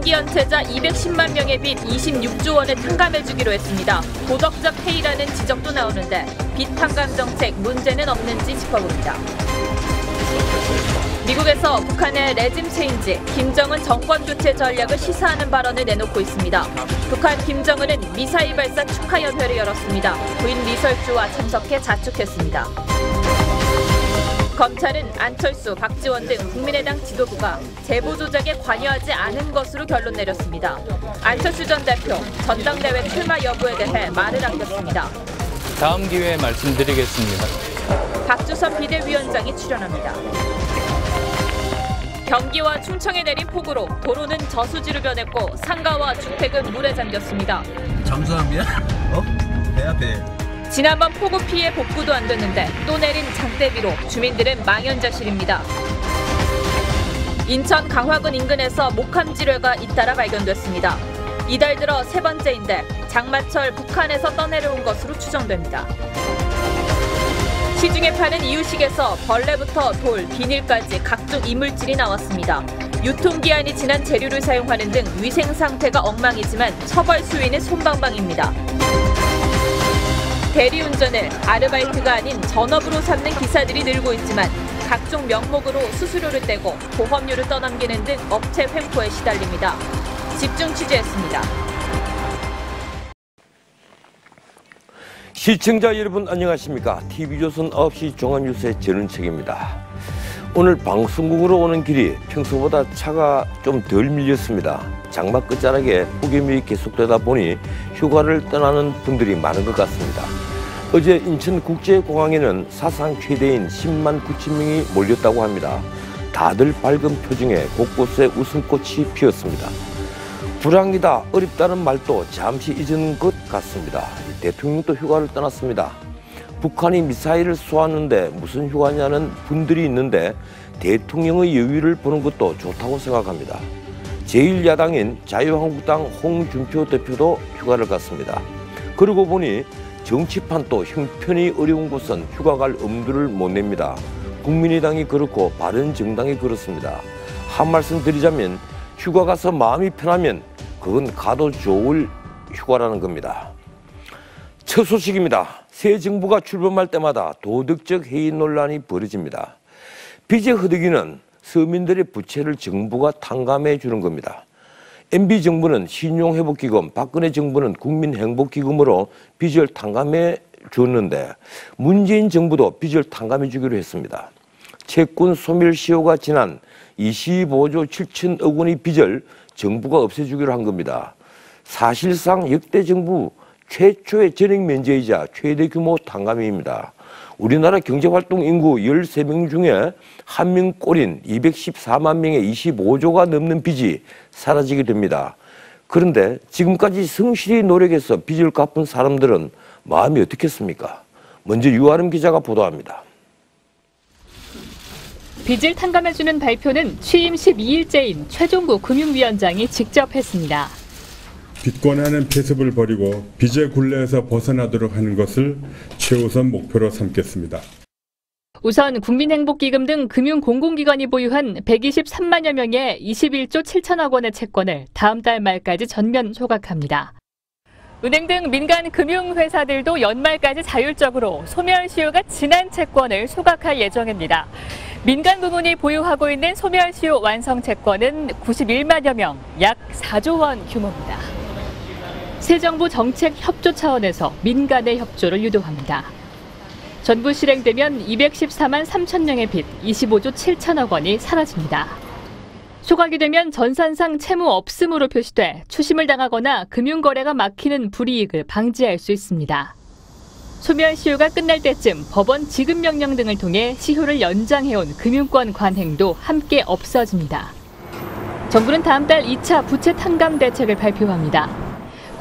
장기연체자 210만 명의 빚 26조 원을 탕감해주기로 했습니다. 도덕적 해이라는 지적도 나오는데 빚 탕감 정책 문제는 없는지 짚어봅니다. 미국에서 북한의 레짐 체인지, 김정은 정권 교체 전략을 시사하는 발언을 내놓고 있습니다. 북한 김정은은 미사일 발사 축하연회를 열었습니다. 부인 리설주와 참석해 자축했습니다. 검찰은 안철수, 박지원 등 국민의당 지도부가 제보 조작에 관여하지 않은 것으로 결론 내렸습니다. 안철수 전 대표, 전당대회 출마 여부에 대해 말을 남겼습니다. 다음 기회에 말씀드리겠습니다. 박주선 비대위원장이 출연합니다. 경기와 충청에 내린 폭우로 도로는 저수지로 변했고 상가와 주택은 물에 잠겼습니다. 잠수함이야? 배야 배. 지난번 폭우 피해 복구도 안 됐는데 또 내린 장대비로 주민들은 망연자실입니다. 인천 강화군 인근에서 목함지뢰가 잇따라 발견됐습니다. 이달 들어 세 번째인데 장마철 북한에서 떠내려온 것으로 추정됩니다. 시중에 파는 이유식에서 벌레부터 돌, 비닐까지 각종 이물질이 나왔습니다. 유통기한이 지난 재료를 사용하는 등 위생 상태가 엉망이지만 처벌 수위는 솜방망입니다. 대리운전을 아르바이트가 아닌 전업으로 삼는 기사들이 늘고 있지만 각종 명목으로 수수료를 떼고 보험료를 떠넘기는 등 업체 횡포에 시달립니다. 집중 취재했습니다. 시청자 여러분 안녕하십니까? TV조선 9시 종합뉴스의 전은책입니다. 오늘 방송국으로 오는 길이 평소보다 차가 좀 덜 밀렸습니다. 장마 끝자락에 폭염이 계속되다 보니 휴가를 떠나는 분들이 많은 것 같습니다. 어제 인천국제공항에는 사상 최대인 10만 9천 명이 몰렸다고 합니다. 다들 밝은 표정에 곳곳에 웃음꽃이 피었습니다. 불황이다, 어렵다는 말도 잠시 잊은 것 같습니다. 대통령도 휴가를 떠났습니다. 북한이 미사일을 쏘았는데 무슨 휴가냐는 분들이 있는데 대통령의 여유를 보는 것도 좋다고 생각합니다. 제1야당인 자유한국당 홍준표 대표도 휴가를 갔습니다. 그러고 보니 정치판도 형편이 어려운 곳은 휴가 갈 엄두를 못 냅니다. 국민의당이 그렇고 바른정당이 그렇습니다. 한 말씀 드리자면 휴가 가서 마음이 편하면 그건 가도 좋을 휴가라는 겁니다. 첫 소식입니다. 새 정부가 출범할 때마다 도덕적 해이 논란이 벌어집니다. 빚의 허덕이는 서민들의 부채를 정부가 탕감해 주는 겁니다. MB정부는 신용회복기금, 박근혜 정부는 국민행복기금으로 빚을 탕감해 줬는데 문재인 정부도 빚을 탕감해 주기로 했습니다. 채권 소멸시효가 지난 25조 7천억 원의 빚을 정부가 없애주기로 한 겁니다. 사실상 역대 정부 최초의 전액 면제이자 최대 규모 탕감입니다. 우리나라 경제활동 인구 13명 중에 1명 꼴인 214만 명의 25조가 넘는 빚이 사라지게 됩니다. 그런데 지금까지 성실히 노력해서 빚을 갚은 사람들은 마음이 어떻겠습니까? 먼저 유아름 기자가 보도합니다. 빚을 탕감해주는 발표는 취임 12일째인 최종구 금융위원장이 직접 했습니다. 빚권하는 폐습을 버리고 빚의 굴레에서 벗어나도록 하는 것을 최우선 목표로 삼겠습니다. 우선 국민행복기금 등 금융공공기관이 보유한 123만여 명의 21조 7천억 원의 채권을 다음 달 말까지 전면 소각합니다. 은행 등 민간 금융회사들도 연말까지 자율적으로 소멸시효가 지난 채권을 소각할 예정입니다. 민간 부문이 보유하고 있는 소멸시효 완성 채권은 91만여 명, 약 4조 원 규모입니다. 새 정부 정책 협조 차원에서 민간의 협조를 유도합니다. 전부 실행되면 214만 3천 명의 빚 25조 7천억 원이 사라집니다. 소각이 되면 전산상 채무 없음으로 표시돼 추심을 당하거나 금융거래가 막히는 불이익을 방지할 수 있습니다. 소멸시효가 끝날 때쯤 법원 지급명령 등을 통해 시효를 연장해온 금융권 관행도 함께 없어집니다. 정부는 다음 달 2차 부채 탕감 대책을 발표합니다.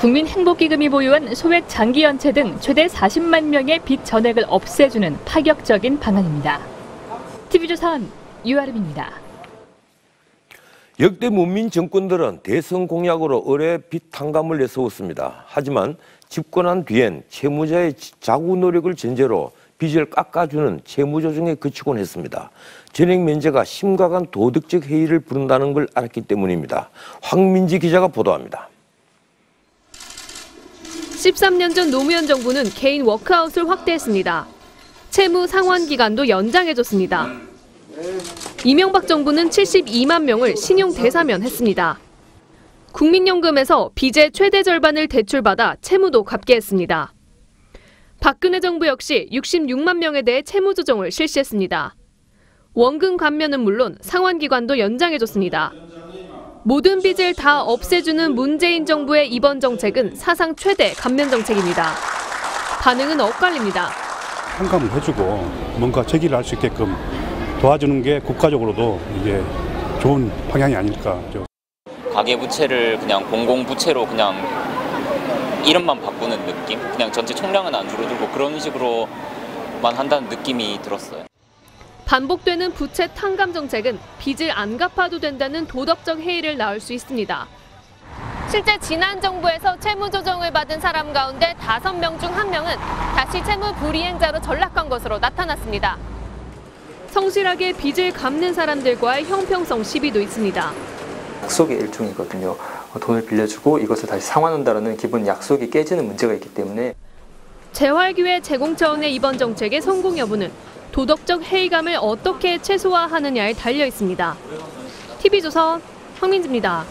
국민행복기금이 보유한 소액 장기연체 등 최대 40만 명의 빚 전액을 없애주는 파격적인 방안입니다. TV조선 유아름입니다. 역대 문민 정권들은 대선 공약으로 의뢰 빚 탕감을 내세웠습니다. 하지만 집권한 뒤엔 채무자의 자구 노력을 전제로 빚을 깎아주는 채무조정에 그치곤 했습니다. 전액 면제가 심각한 도덕적 해이를 부른다는 걸 알았기 때문입니다. 황민지 기자가 보도합니다. 13년 전 노무현 정부는 개인 워크아웃을 확대했습니다. 채무 상환 기간도 연장해줬습니다. 이명박 정부는 72만 명을 신용 대사면했습니다. 국민연금에서 빚의 최대 절반을 대출받아 채무도 갚게 했습니다. 박근혜 정부 역시 66만 명에 대해 채무 조정을 실시했습니다. 원금 감면은 물론 상환 기간도 연장해줬습니다. 모든 빚을 다 없애주는 문재인 정부의 이번 정책은 사상 최대 감면 정책입니다. 반응은 엇갈립니다. 상감을 해주고 뭔가 제기를 할 수 있게끔 도와주는 게 국가적으로도 이게 좋은 방향이 아닐까. 가계부채를 그냥 공공부채로 그냥 이름만 바꾸는 느낌? 그냥 전체 총량은 안 줄어들고 그런 식으로만 한다는 느낌이 들었어요. 반복되는 부채 탕감 정책은 빚을 안 갚아도 된다는 도덕적 해이를 낳을 수 있습니다. 실제 지난 정부에서 채무 조정을 받은 사람 가운데 5명 중 1명은 다시 채무 불이행자로 전락한 것으로 나타났습니다. 성실하게 빚을 갚는 사람들과의 형평성 시비도 있습니다. 약속의 일종이거든요. 돈을 빌려주고 이것을 다시 상환한다는 기본 약속이 깨지는 문제가 있기 때문에 재활기회 제공 차원의 이번 정책의 성공 여부는 도덕적 해이감을 어떻게 최소화하느냐에 달려 있습니다. TV조선 황민지입니다.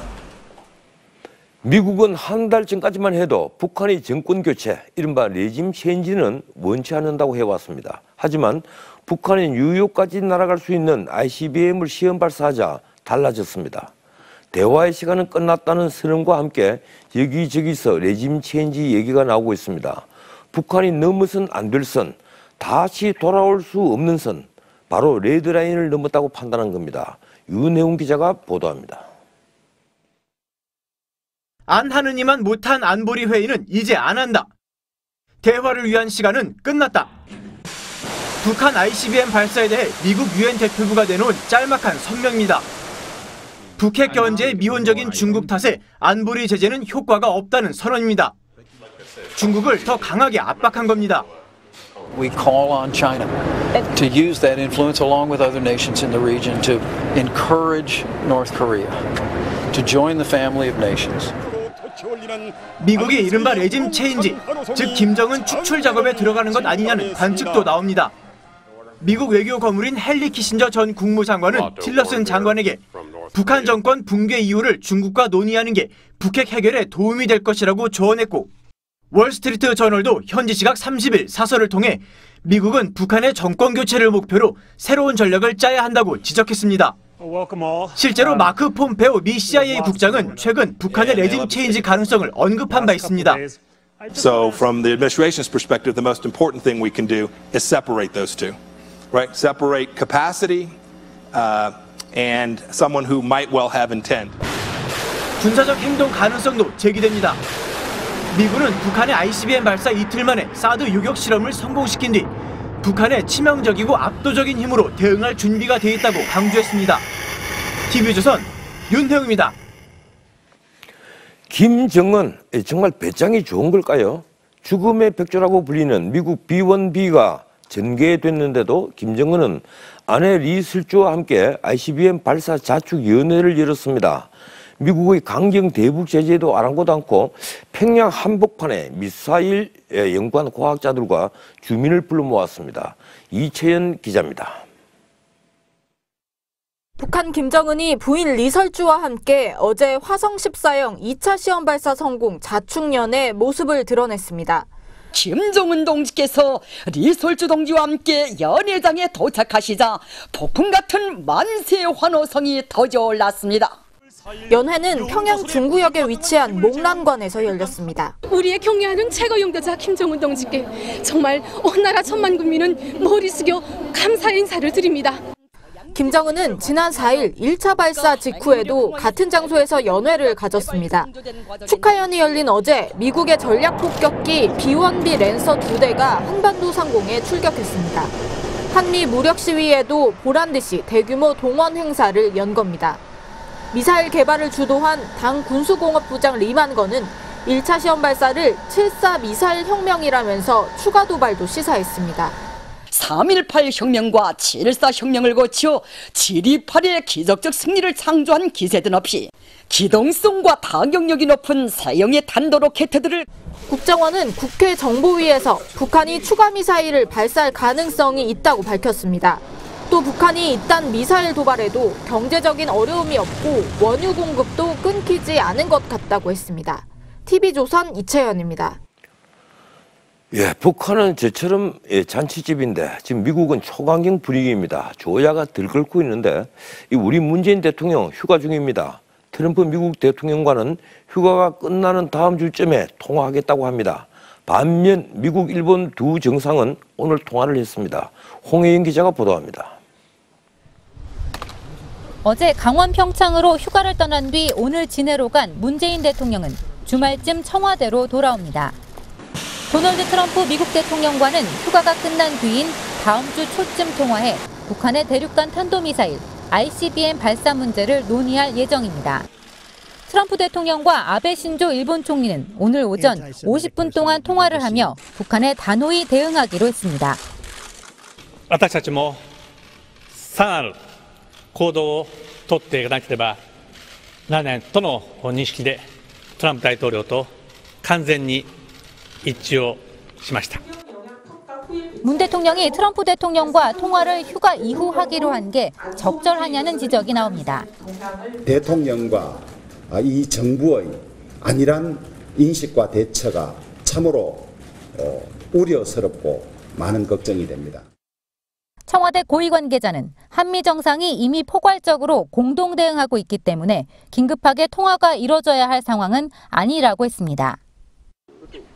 미국은 한 달 전까지만 해도 북한의 정권 교체, 이른바 레짐 체인지는 원치 않는다고 해왔습니다. 하지만 북한이 뉴욕까지 날아갈 수 있는 ICBM을 시험 발사하자 달라졌습니다. 대화의 시간은 끝났다는 선언과 함께 여기저기서 레짐 체인지 얘기가 나오고 있습니다. 북한이 넘어선 안 될 선, 다시 돌아올 수 없는 선, 바로 레드라인을 넘었다고 판단한 겁니다. 윤혜웅 기자가 보도합니다. 안 하느니만 못한 안보리 회의는 이제 안 한다. 대화를 위한 시간은 끝났다. 북한 ICBM 발사에 대해 미국 유엔 대표부가 내놓은 짤막한 성명입니다. 북핵 견제의 미온적인 중국 탓에 안보리 제재는 효과가 없다는 선언입니다. 중국을 더 강하게 압박한 겁니다. We call on China to use that influence along with other nations in the region to encourage North Korea to join the family of nations. 미국이 이른바 레짐 체인지, 즉 김정은 축출 작업에 들어가는 것 아니냐는 관측도 나옵니다. 미국 외교 거물인 헨리 키신저 전 국무장관은 틸러슨 장관에게 북한 정권 붕괴 이유를 중국과 논의하는 게 북핵 해결에 도움이 될 것이라고 조언했고, 월스트리트 저널도 현지 시각 30일 사설을 통해 미국은 북한의 정권 교체를 목표로 새로운 전략을 짜야 한다고 지적했습니다. 실제로 마크 폼페오 미 CIA 국장은 최근 북한의 레짐 체인지 가능성을 언급한 바 있습니다. So from the administration's perspective, the most important thing we can do is separate those two, right? Separate capacity and someone who might well have intent. 군사적 행동 가능성도 제기됩니다. 미군은 북한의 ICBM 발사 이틀 만에 사드 요격 실험을 성공시킨 뒤 북한의 치명적이고 압도적인 힘으로 대응할 준비가 돼 있다고 강조했습니다. TV조선 윤혜웅입니다. 김정은 정말 배짱이 좋은 걸까요? 죽음의 벽조라고 불리는 미국 B-1B가 전개됐는데도 김정은은 아내 리슬주와 함께 ICBM 발사 자축위원회를 열었습니다. 미국의 강경 대북 제재에도 아랑곳 않고 평양 한복판에 미사일 연구한 과학자들과 주민을 불러 모았습니다. 이채연 기자입니다. 북한 김정은이 부인 리설주와 함께 어제 화성 14형 2차 시험 발사 성공 자축연의 모습을 드러냈습니다. 김정은 동지께서 리설주 동지와 함께 연회장에 도착하시자 폭풍 같은 만세 환호성이 터져올랐습니다. 연회는 평양 중구역에 위치한 목란관에서 열렸습니다. 우리의 경애하는 최고 용도자 김정은 동지께 정말 온 나라 천만 국민은 머리 숙여 감사의 인사를 드립니다. 김정은은 지난 4일 1차 발사 직후에도 같은 장소에서 연회를 가졌습니다. 축하연이 열린 어제 미국의 전략폭격기 B-1B 랜서 2대가 한반도 상공에 출격했습니다. 한미 무력 시위에도 보란듯이 대규모 동원 행사를 연 겁니다. 미사일 개발을 주도한 당 군수공업부장 리만건은 1차 시험 발사를 7.4 미사일 혁명이라면서 추가 도발도 시사했습니다. 3.18 혁명과 7.4 혁명을 거쳐 7.28의 기적적 승리를 창조한 기세든 없이 기동성과 타격력이 높은 세형의 탄도로켓들을 국정원은 국회 정보위에서 북한이 추가 미사일을 발사할 가능성이 있다고 밝혔습니다. 또 북한이 이딴 미사일 도발에도 경제적인 어려움이 없고 원유 공급도 끊기지 않은 것 같다고 했습니다. TV조선 이채연입니다. 예, 북한은 저처럼 잔치집인데 지금 미국은 초강경 분위기입니다. 조야가 들끓고 있는데 우리 문재인 대통령 휴가 중입니다. 트럼프 미국 대통령과는 휴가가 끝나는 다음 주쯤에 통화하겠다고 합니다. 반면 미국, 일본 두 정상은 오늘 통화를 했습니다. 홍혜인 기자가 보도합니다. 어제 강원 평창으로 휴가를 떠난 뒤 오늘 진해로 간 문재인 대통령은 주말쯤 청와대로 돌아옵니다. 도널드 트럼프 미국 대통령과는 휴가가 끝난 뒤인 다음 주 초쯤 통화해 북한의 대륙간 탄도미사일 ICBM 발사 문제를 논의할 예정입니다. 트럼프 대통령과 아베 신조 일본 총리는 오늘 오전 50분 동안 통화를 하며 북한에 단호히 대응하기로 했습니다. 私たちもさらなる行動を取っていかなければならないとの認識でトランプ大統領と完全に一致をしました。 문 대통령이 트럼프 대통령과 통화를 휴가 이후 하기로 한 게 적절하냐는 지적이 나옵니다. 대통령과 이 정부의 안일한 인식과 대처가 참으로 우려스럽고 많은 걱정이 됩니다. 청와대 고위 관계자는 한미 정상이 이미 포괄적으로 공동 대응하고 있기 때문에 긴급하게 통화가 이뤄져야 할 상황은 아니라고 했습니다.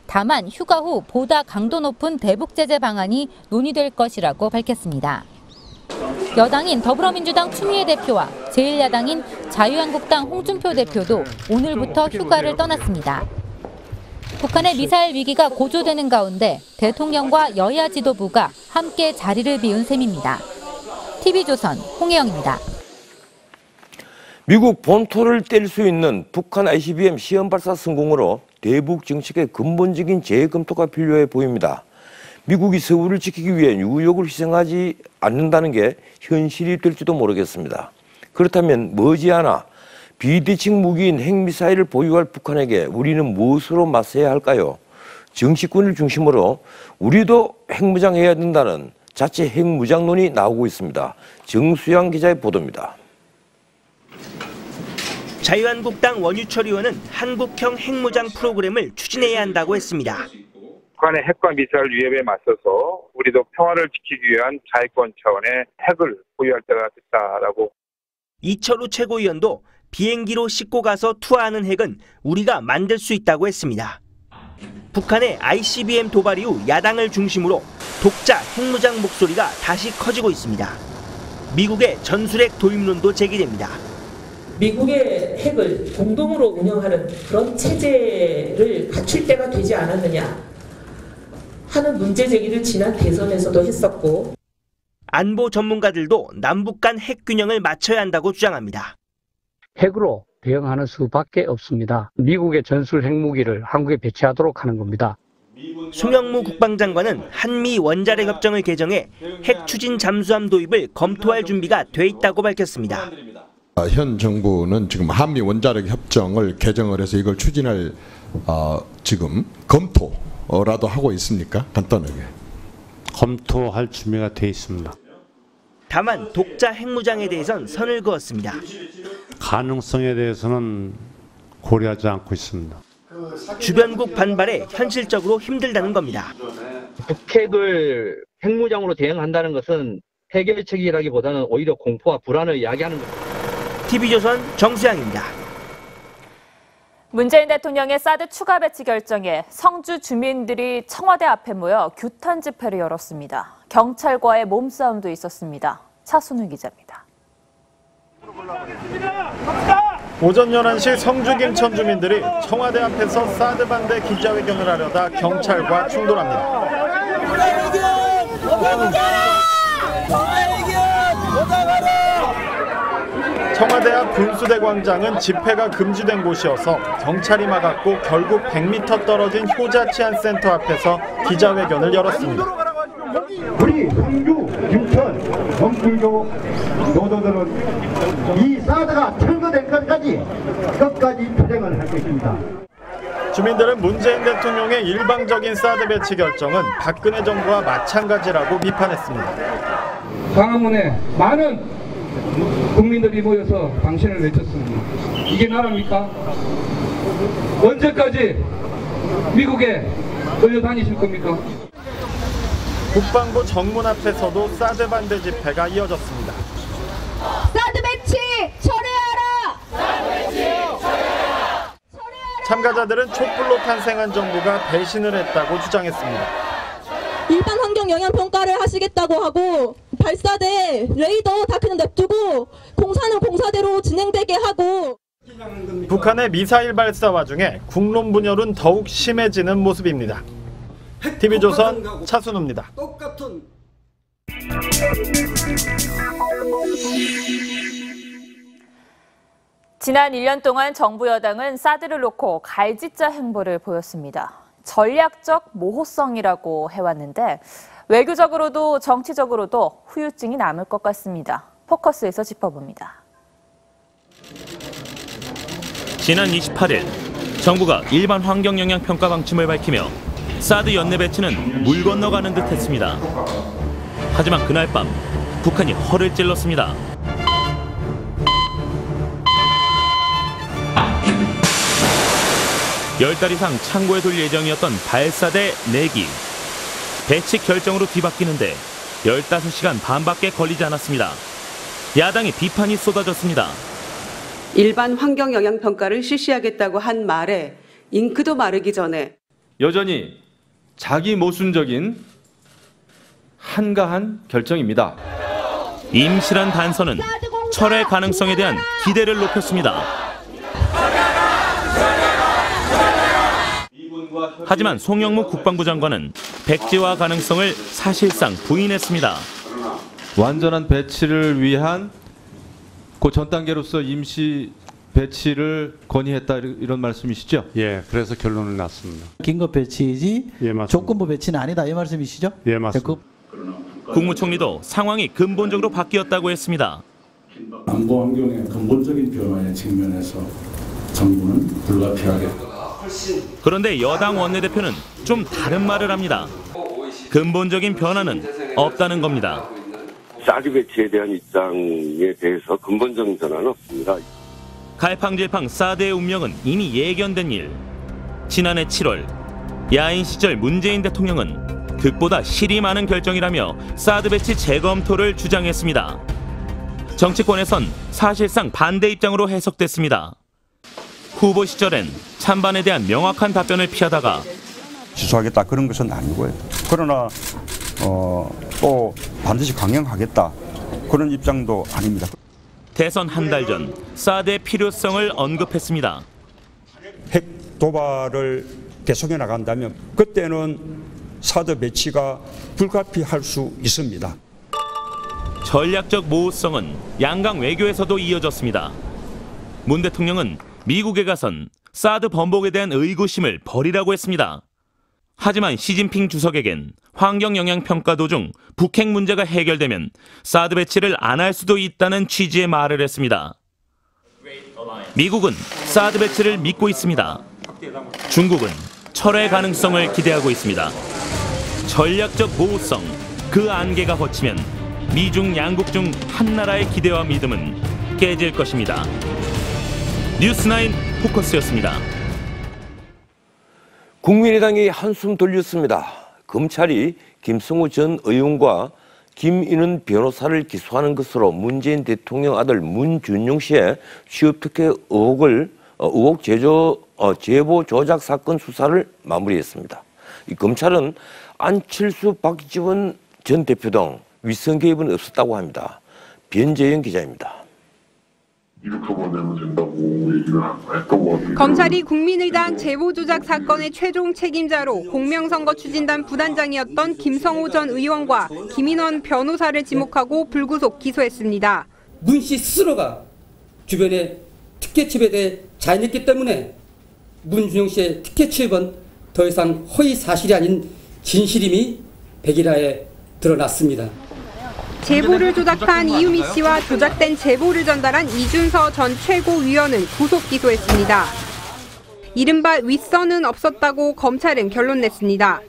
다만 휴가 후 보다 강도 높은 대북 제재 방안이 논의될 것이라고 밝혔습니다. 여당인 더불어민주당 추미애 대표와 제1야당인 자유한국당 홍준표 대표도 오늘부터 휴가를 떠났습니다. 북한의 미사일 위기가 고조되는 가운데 대통령과 여야 지도부가 함께 자리를 비운 셈입니다. TV조선 홍혜영입니다. 미국 본토를 뗄 수 있는 북한 ICBM 시험 발사 성공으로 대북 정책의 근본적인 재검토가 필요해 보입니다. 미국이 서울을 지키기 위해 뉴욕을 희생하지 않는다는 게 현실이 될지도 모르겠습니다. 그렇다면 머지않아 비대칭 무기인 핵미사일을 보유할 북한에게 우리는 무엇으로 맞서야 할까요? 정치권을 중심으로 우리도 핵무장해야 된다는 자체 핵무장론이 나오고 있습니다. 정수양 기자의 보도입니다. 자유한국당 원유철 의원은 한국형 핵무장 프로그램을 추진해야 한다고 했습니다. 북한의 핵과 미사일 위협에 맞서서 우리도 평화를 지키기 위한 자위권 차원의 핵을 보유할 때가 됐다라고. 이철우 최고위원도 비행기로 싣고 가서 투하하는 핵은 우리가 만들 수 있다고 했습니다. 북한의 ICBM 도발 이후 야당을 중심으로 독자 핵무장 목소리가 다시 커지고 있습니다. 미국의 전술핵 도입론도 제기됩니다. 미국의 핵을 공동으로 운영하는 그런 체제를 갖출 때가 되지 않았느냐 하는 문제 제기를 지난 대선에서도 했었고, 안보 전문가들도 남북 간 핵 균형을 맞춰야 한다고 주장합니다. 핵으로 대응하는 수밖에 없습니다. 미국의 전술 핵무기를 한국에 배치하도록 하는 겁니다. 송영무 국방장관은 한미 원자력 협정을 개정해 핵 추진 잠수함 도입을 검토할 준비가 돼 있다고 밝혔습니다. 현 정부는 지금 한미 원자력 협정을 개정을 해서 이걸 추진할 지금 검토라도 하고 있습니까? 간단하게. 검토할 준비가 돼 있습니다. 다만 독자 핵무장에 대해선 선을 그었습니다. 가능성에 대해서는 고려하지 않고 있습니다. 주변국 반발에 현실적으로 힘들다는 겁니다. 북핵을 핵무장으로 대응한다는 것은 해결책이라기보다는 오히려 공포와 불안을 야기하는 겁니다. TV조선 정수양입니다. 문재인 대통령의 사드 추가 배치 결정에 성주 주민들이 청와대 앞에 모여 규탄 집회를 열었습니다. 경찰과의 몸싸움도 있었습니다. 차순우 기자입니다. 오전 11시 성주 김천 주민들이 청와대 앞에서 사드 반대 기자회견을 하려다 경찰과 충돌합니다. 청와대 앞 분수대 광장은 집회가 금지된 곳이어서 경찰이 막았고 결국 100m 떨어진 효자치안센터 앞에서 기자회견을 열었습니다. 우리 성주, 김천, 원불교 노도들은 이 사드가 철거될 것까지 끝까지 투쟁을 할 것입니다. 주민들은 문재인 대통령의 일방적인 사드 배치 결정은 박근혜 정부와 마찬가지라고 비판했습니다. 광화문에 많은 국민들이 모여서 당신을 외쳤습니다. 이게 나라입니까? 언제까지 미국에 끌려다니실 겁니까? 국방부 정문 앞에서도 사드 반대 집회가 이어졌습니다. 사드 배치 철회하라! 사드 배치 철회하라! 참가자들은 촛불로 탄생한 정부가 배신을 했다고 주장했습니다. 일반 환경 영향 평가를 하시겠다고 하고 발사대 레이더 다 그냥 냅두고 공사는 공사대로 진행되게 하고. 북한의 미사일 발사 와중에 국론 분열은 더욱 심해지는 모습입니다. TV조선 차순우입니다. 지난 1년 동안 정부 여당은 사드를 놓고 갈짓자 행보를 보였습니다. 전략적 모호성이라고 해왔는데 외교적으로도 정치적으로도 후유증이 남을 것 같습니다. 포커스에서 짚어봅니다. 지난 28일 정부가 일반 환경 영향 평가 방침을 밝히며 사드 연내 배치는 물 건너가는 듯했습니다. 하지만 그날 밤 북한이 허를 찔렀습니다. 열 달 이상 창고에 둘 예정이었던 발사대 4기. 배치 결정으로 뒤바뀌는데 15시간 반밖에 걸리지 않았습니다. 야당의 비판이 쏟아졌습니다. 일반 환경 영향 평가를 실시하겠다고 한 말에 잉크도 마르기 전에 여전히 자기 모순적인 한가한 결정입니다. 임실한 단서는 철회 가능성에 대한 기대를 높였습니다. 하지만 송영무 국방부 장관은 백지화 가능성을 사실상 부인했습니다. 완전한 배치를 위한 그 전 단계로서 임시 배치를 건의했다 이런 말씀이시죠? 예, 그래서 결론을 났습니다. 긴급 배치이지 조건부 배치는 아니다 이 말씀이시죠? 예, 맞습니다. 국무총리도 상황이 근본적으로 바뀌었다고 했습니다. 안보 환경의 근본적인 변화에 직면해서 정부는 불가피하겠다. 그런데 여당 원내대표는 좀 다른 말을 합니다. 근본적인 변화는 없다는 겁니다. 사드 배치에 대한 입장에 대해서 근본적인 변화는 없습니다. 갈팡질팡 사드의 운명은 이미 예견된 일. 지난해 7월 야인 시절 문재인 대통령은 득보다 실이 많은 결정이라며 사드 배치 재검토를 주장했습니다. 정치권에선 사실상 반대 입장으로 해석됐습니다. 후보 시절엔 찬반에 대한 명확한 답변을 피하다가 취소하겠다 그런 것은 아니고요. 그러나 또 반드시 강행하겠다 그런 입장도 아닙니다. 대선 한 달 전 사드의 필요성을 언급했습니다. 핵 도발을 계속해 나간다면 그때는 사드 배치가 불가피할 수 있습니다. 전략적 모호성은 양강 외교에서도 이어졌습니다. 문 대통령은 미국에 가선 사드 번복에 대한 의구심을 버리라고 했습니다. 하지만 시진핑 주석에겐 환경영향평가 도중 북핵 문제가 해결되면 사드 배치를 안 할 수도 있다는 취지의 말을 했습니다. 미국은 사드 배치를 믿고 있습니다. 중국은 철회 가능성을 기대하고 있습니다. 전략적 모호성, 그 안개가 걷히면 미중 양국 중 한 나라의 기대와 믿음은 깨질 것입니다. 뉴스9 포커스였습니다. 국민의당이 한숨 돌렸습니다. 검찰이 김성호 전 의원과 김인은 변호사를 기소하는 것으로 문재인 대통령 아들 문준용 씨의 취업특혜 의혹 제보 조작 사건 수사를 마무리했습니다. 이 검찰은 안칠수, 박지원 전 대표 등 위성 개입은 없었다고 합니다. 변재영 기자입니다. 이렇게 보내면 된다고 얘기를 했던 것 같아요. 검찰이 국민의당 제보 조작 사건의 최종 책임자로 공명선거 추진단 부단장이었던 김성호 전 의원과 김인원 변호사를 지목하고 불구속 기소했습니다. 문 씨 스스로가 주변에 특혜 취업에 대해 자인했기 때문에 문준용 씨의 특혜 취업은 더 이상 허위 사실이 아닌 진실임이 백일하에 드러났습니다. 제보를 조작한 이유미 씨와 조작된 제보를 전달한 이준서 전 최고위원은 구속 기소했습니다. 이른바 윗선은 없었다고 검찰은 결론 냈습니다.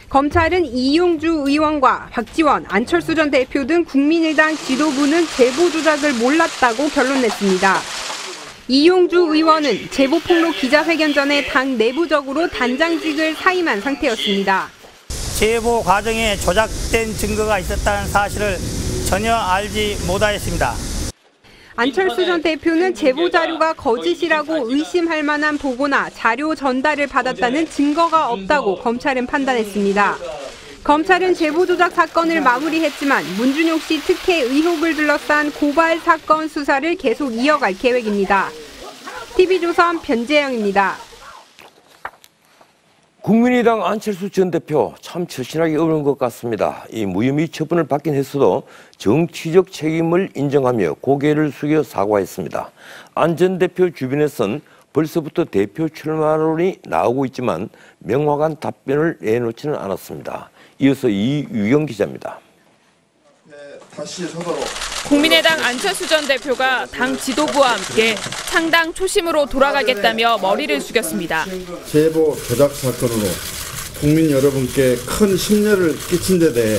검찰은 이용주 의원과 박지원, 안철수 전 대표 등 국민의당 지도부는 제보 조작을 몰랐다고 결론 냈습니다. 이용주 의원은 제보 폭로 기자회견 전에 당 내부적으로 단장직을 사임한 상태였습니다. 제보 과정에 조작된 증거가 있었다는 사실을 전혀 알지 못하였습니다. 안철수 전 대표는 제보 자료가 거짓이라고 의심할 만한 보고나 자료 전달을 받았다는 증거가 없다고 검찰은 판단했습니다. 검찰은 제보 조작 사건을 마무리했지만 문준용 씨 특혜 의혹을 둘러싼 고발 사건 수사를 계속 이어갈 계획입니다. TV조선 변재영입니다. 국민의당 안철수 전 대표 참 처신하기 어려운 것 같습니다. 이 무혐의 처분을 받긴 했어도 정치적 책임을 인정하며 고개를 숙여 사과했습니다. 안 전 대표 주변에선 벌써부터 대표 출마론이 나오고 있지만 명확한 답변을 내놓지는 않았습니다. 이어서 이유경 기자입니다. 국민의당 안철수 전 대표가 당 지도부와 함께 창당 초심으로 돌아가겠다며 머리를 숙였습니다. 제보 조작 사건으로 국민 여러분께 큰 심려를 끼친 데 대해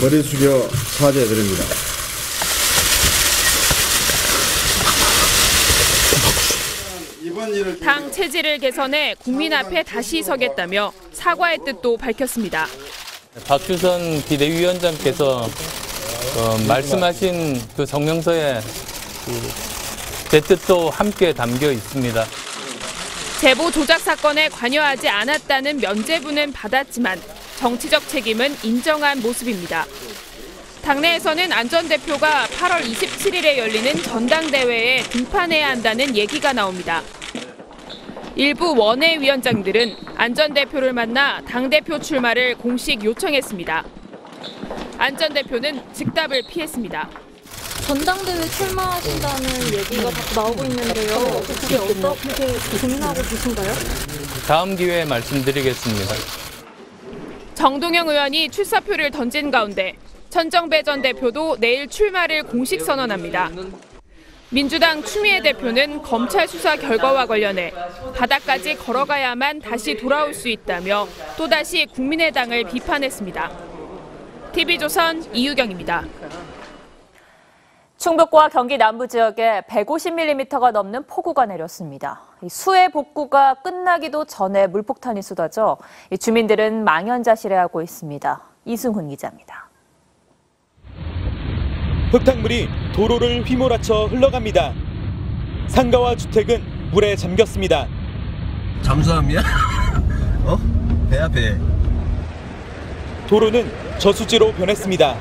머리 숙여 사죄드립니다. 당 체질을 개선해 국민 앞에 다시 서겠다며 사과의 뜻도 밝혔습니다. 박주선 비대위원장께서 말씀하신 그 성명서에 제 뜻도 함께 담겨 있습니다. 제보 조작 사건에 관여하지 않았다는 면죄부는 받았지만 정치적 책임은 인정한 모습입니다. 당내에서는 안 전 대표가 8월 27일에 열리는 전당대회에 등판해야 한다는 얘기가 나옵니다. 일부 원외위원장들은 안 전 대표를 만나 당대표 출마를 공식 요청했습니다. 안 전 대표는 즉답을 피했습니다. 전당대회 출마하신다는 얘기가 자꾸 나오고 있는데요. 그게 어떻게 고민하고 계신가요? 다음 기회에 말씀드리겠습니다. 정동영 의원이 출사표를 던진 가운데 천정배 전 대표도 내일 출마를 공식 선언합니다. 민주당 추미애 대표는 검찰 수사 결과와 관련해 바닥까지 걸어가야만 다시 돌아올 수 있다며 또다시 국민의당을 비판했습니다. TV조선 이유경입니다. 충북과 경기 남부 지역에 150mm가 넘는 폭우가 내렸습니다. 수해 복구가 끝나기도 전에 물폭탄이 쏟아져 주민들은 망연자실해하고 있습니다. 이승훈 기자입니다. 흙탕물이 도로를 휘몰아쳐 흘러갑니다. 상가와 주택은 물에 잠겼습니다. 잠수함이야? 배야 배. 도로는 저수지로 변했습니다.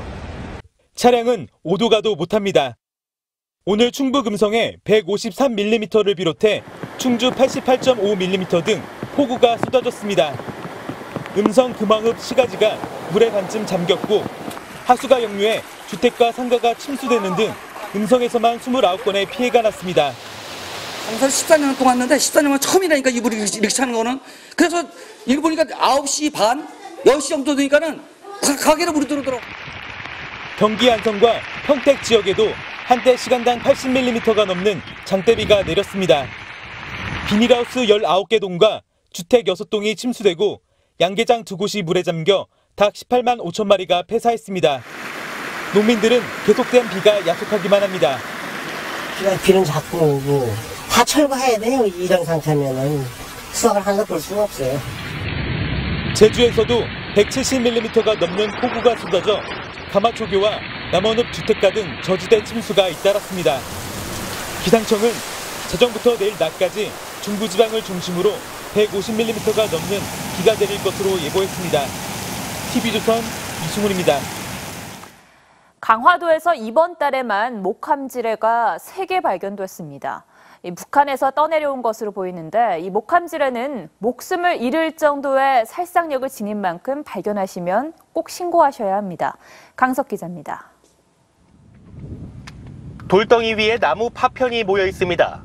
차량은 오도 가도 못합니다. 오늘 충북 음성에 153mm를 비롯해 충주 88.5mm 등 폭우가 쏟아졌습니다. 음성 금왕읍 시가지가 물에 반쯤 잠겼고 하수가 역류해 주택과 상가가 침수되는 등 음성에서만 29건의 피해가 났습니다. 장사를 14년 동안 했는데 14년만 처음이라니까 이불이 이렇게 차는 거는. 그래서 일 보니까 9시 반, 10시 정도 되니까는 가게로 물이 들어오더라고. 경기 안성과 평택 지역에도 한때 시간당 80mm가 넘는 장대비가 내렸습니다. 비닐하우스 19개 동과 주택 6동이 침수되고 양계장 2곳이 물에 잠겨 닭 18만 5천 마리가 폐사했습니다. 농민들은 계속된 비가 야속하기만 합니다. 비는 자꾸 오고 다 철거해야 돼요. 이런 상태면은 수확을 하나 볼 수가 없어요. 제주에서도 170mm가 넘는 폭우가 쏟아져 가마초교와 남원읍 주택가 등 저지대 침수가 잇따랐습니다. 기상청은 자정부터 내일 낮까지 중부지방을 중심으로 150mm가 넘는 비가 내릴 것으로 예보했습니다. TV조선 이승훈입니다. 강화도에서 이번 달에만 목함지뢰가 3개 발견됐습니다. 북한에서 떠내려온 것으로 보이는데 이 목함지뢰는 목숨을 잃을 정도의 살상력을 지닌 만큼 발견하시면 꼭 신고하셔야 합니다. 강석 기자입니다. 돌덩이 위에 나무 파편이 모여 있습니다.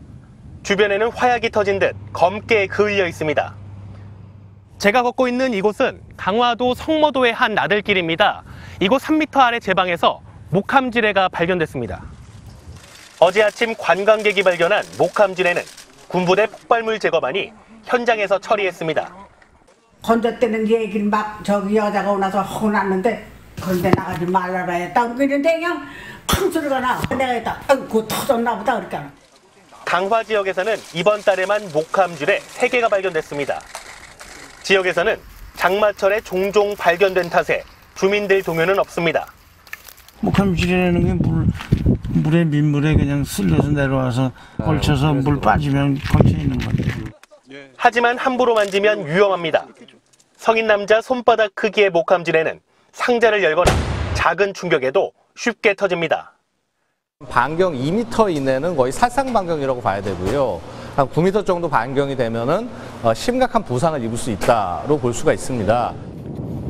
주변에는 화약이 터진 듯 검게 그을려 있습니다. 제가 걷고 있는 이곳은 강화도 성모도의 한 나들길입니다. 이곳 3m 아래 제방에서 목함지뢰가 발견됐습니다. 어제 아침 관광객이 발견한 목함지뢰는 군부대 폭발물 제거반이 현장에서 처리했습니다. 건졌다는 얘기를 막 저기 여자가 오나서 혼났는데 그런데 나가지 말라라 했다. 그런데 그냥 큰 소리가 나. 내가 했다. 아이고 터졌나 보다 그러니까. 강화 지역에서는 이번 달에만 목함지뢰 3개가 발견됐습니다. 지역에서는 장마철에 종종 발견된 탓에 주민들 동요는 없습니다. 목함지뢰라는 게 물에 민물에 그냥 쓸려서 내려와서 걸쳐서 물 빠지면 걸쳐 있는 건데. 하지만 함부로 만지면 위험합니다. 성인 남자 손바닥 크기의 목함지뢰는 상자를 열거나 작은 충격에도 쉽게 터집니다. 반경 2m 이내는 거의 살상 반경이라고 봐야 되고요. 한 9m 정도 반경이 되면은 심각한 부상을 입을 수 있다로 볼 수가 있습니다.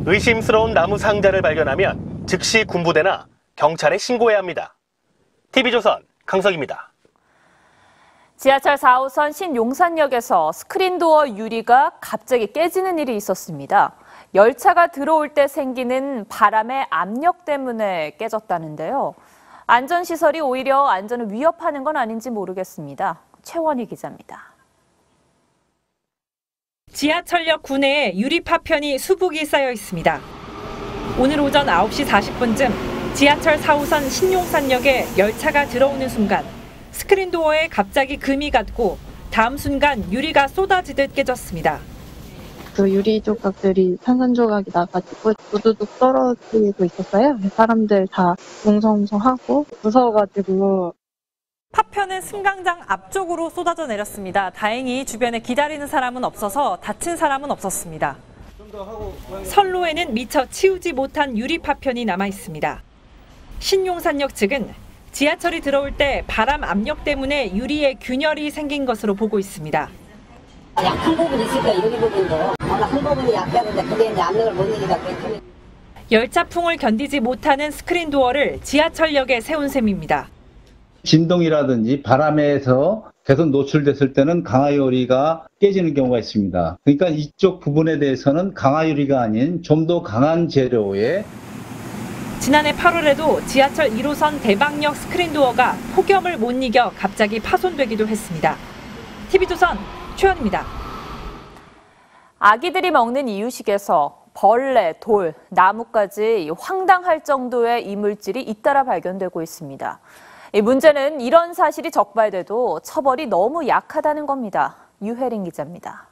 의심스러운 나무 상자를 발견하면 즉시 군부대나 경찰에 신고해야 합니다. TV조선 강석입니다. 지하철 4호선 신용산역에서 스크린도어 유리가 갑자기 깨지는 일이 있었습니다. 열차가 들어올 때 생기는 바람의 압력 때문에 깨졌다는데요. 안전시설이 오히려 안전을 위협하는 건 아닌지 모르겠습니다. 최원희 기자입니다. 지하철역 구내에 유리 파편이 수북이 쌓여 있습니다. 오늘 오전 9시 40분쯤 지하철 4호선 신용산역에 열차가 들어오는 순간 스크린도어에 갑자기 금이 갔고 다음 순간 유리가 쏟아지듯 깨졌습니다. 그 유리 조각들이 산산조각이 나가지고 우두둑 떨어지고 있었어요. 사람들 다 웅성웅성하고 무서워가지고. 파편은 승강장 앞쪽으로 쏟아져 내렸습니다. 다행히 주변에 기다리는 사람은 없어서 다친 사람은 없었습니다. 선로에는 미처 치우지 못한 유리 파편이 남아 있습니다. 신용산역 측은 지하철이 들어올 때 바람 압력 때문에 유리에 균열이 생긴 것으로 보고 있습니다. 약한 부분이 있을까 이런 부분도 어느 한 부분이 약하는데 그게 이제 압력을 못 이기다 보니 열차풍을 견디지 못하는 스크린도어를 지하철역에 세운 셈입니다. 진동이라든지 바람에서 계속 노출됐을 때는 강화유리가 깨지는 경우가 있습니다. 그러니까 이쪽 부분에 대해서는 강화유리가 아닌 좀 더 강한 재료에 지난해 8월에도 지하철 1호선 대방역 스크린도어가 폭염을 못 이겨 갑자기 파손되기도 했습니다. TV조선 최원입니다. 아기들이 먹는 이유식에서 벌레, 돌, 나무까지 황당할 정도의 이물질이 잇따라 발견되고 있습니다. 이 문제는 이런 사실이 적발돼도 처벌이 너무 약하다는 겁니다. 유혜린 기자입니다.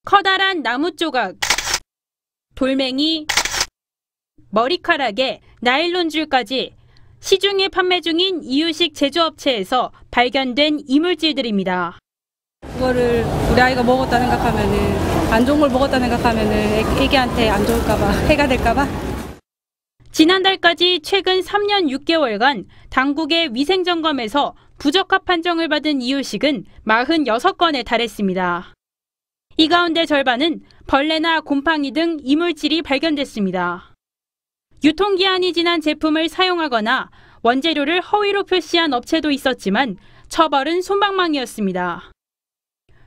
커다란 나무 조각, 돌멩이, 머리카락에 나일론 줄까지 시중에 판매 중인 이유식 제조업체에서 발견된 이물질들입니다. 그거를 우리 아이가 먹었다 생각하면은 안 좋은 걸 먹었다 생각하면은 애기한테 안 좋을까봐 해가 될까봐. 지난달까지 최근 3년 6개월간 당국의 위생점검에서 부적합 판정을 받은 이유식은 46건에 달했습니다. 이 가운데 절반은 벌레나 곰팡이 등 이물질이 발견됐습니다. 유통기한이 지난 제품을 사용하거나 원재료를 허위로 표시한 업체도 있었지만 처벌은 솜방망이였습니다.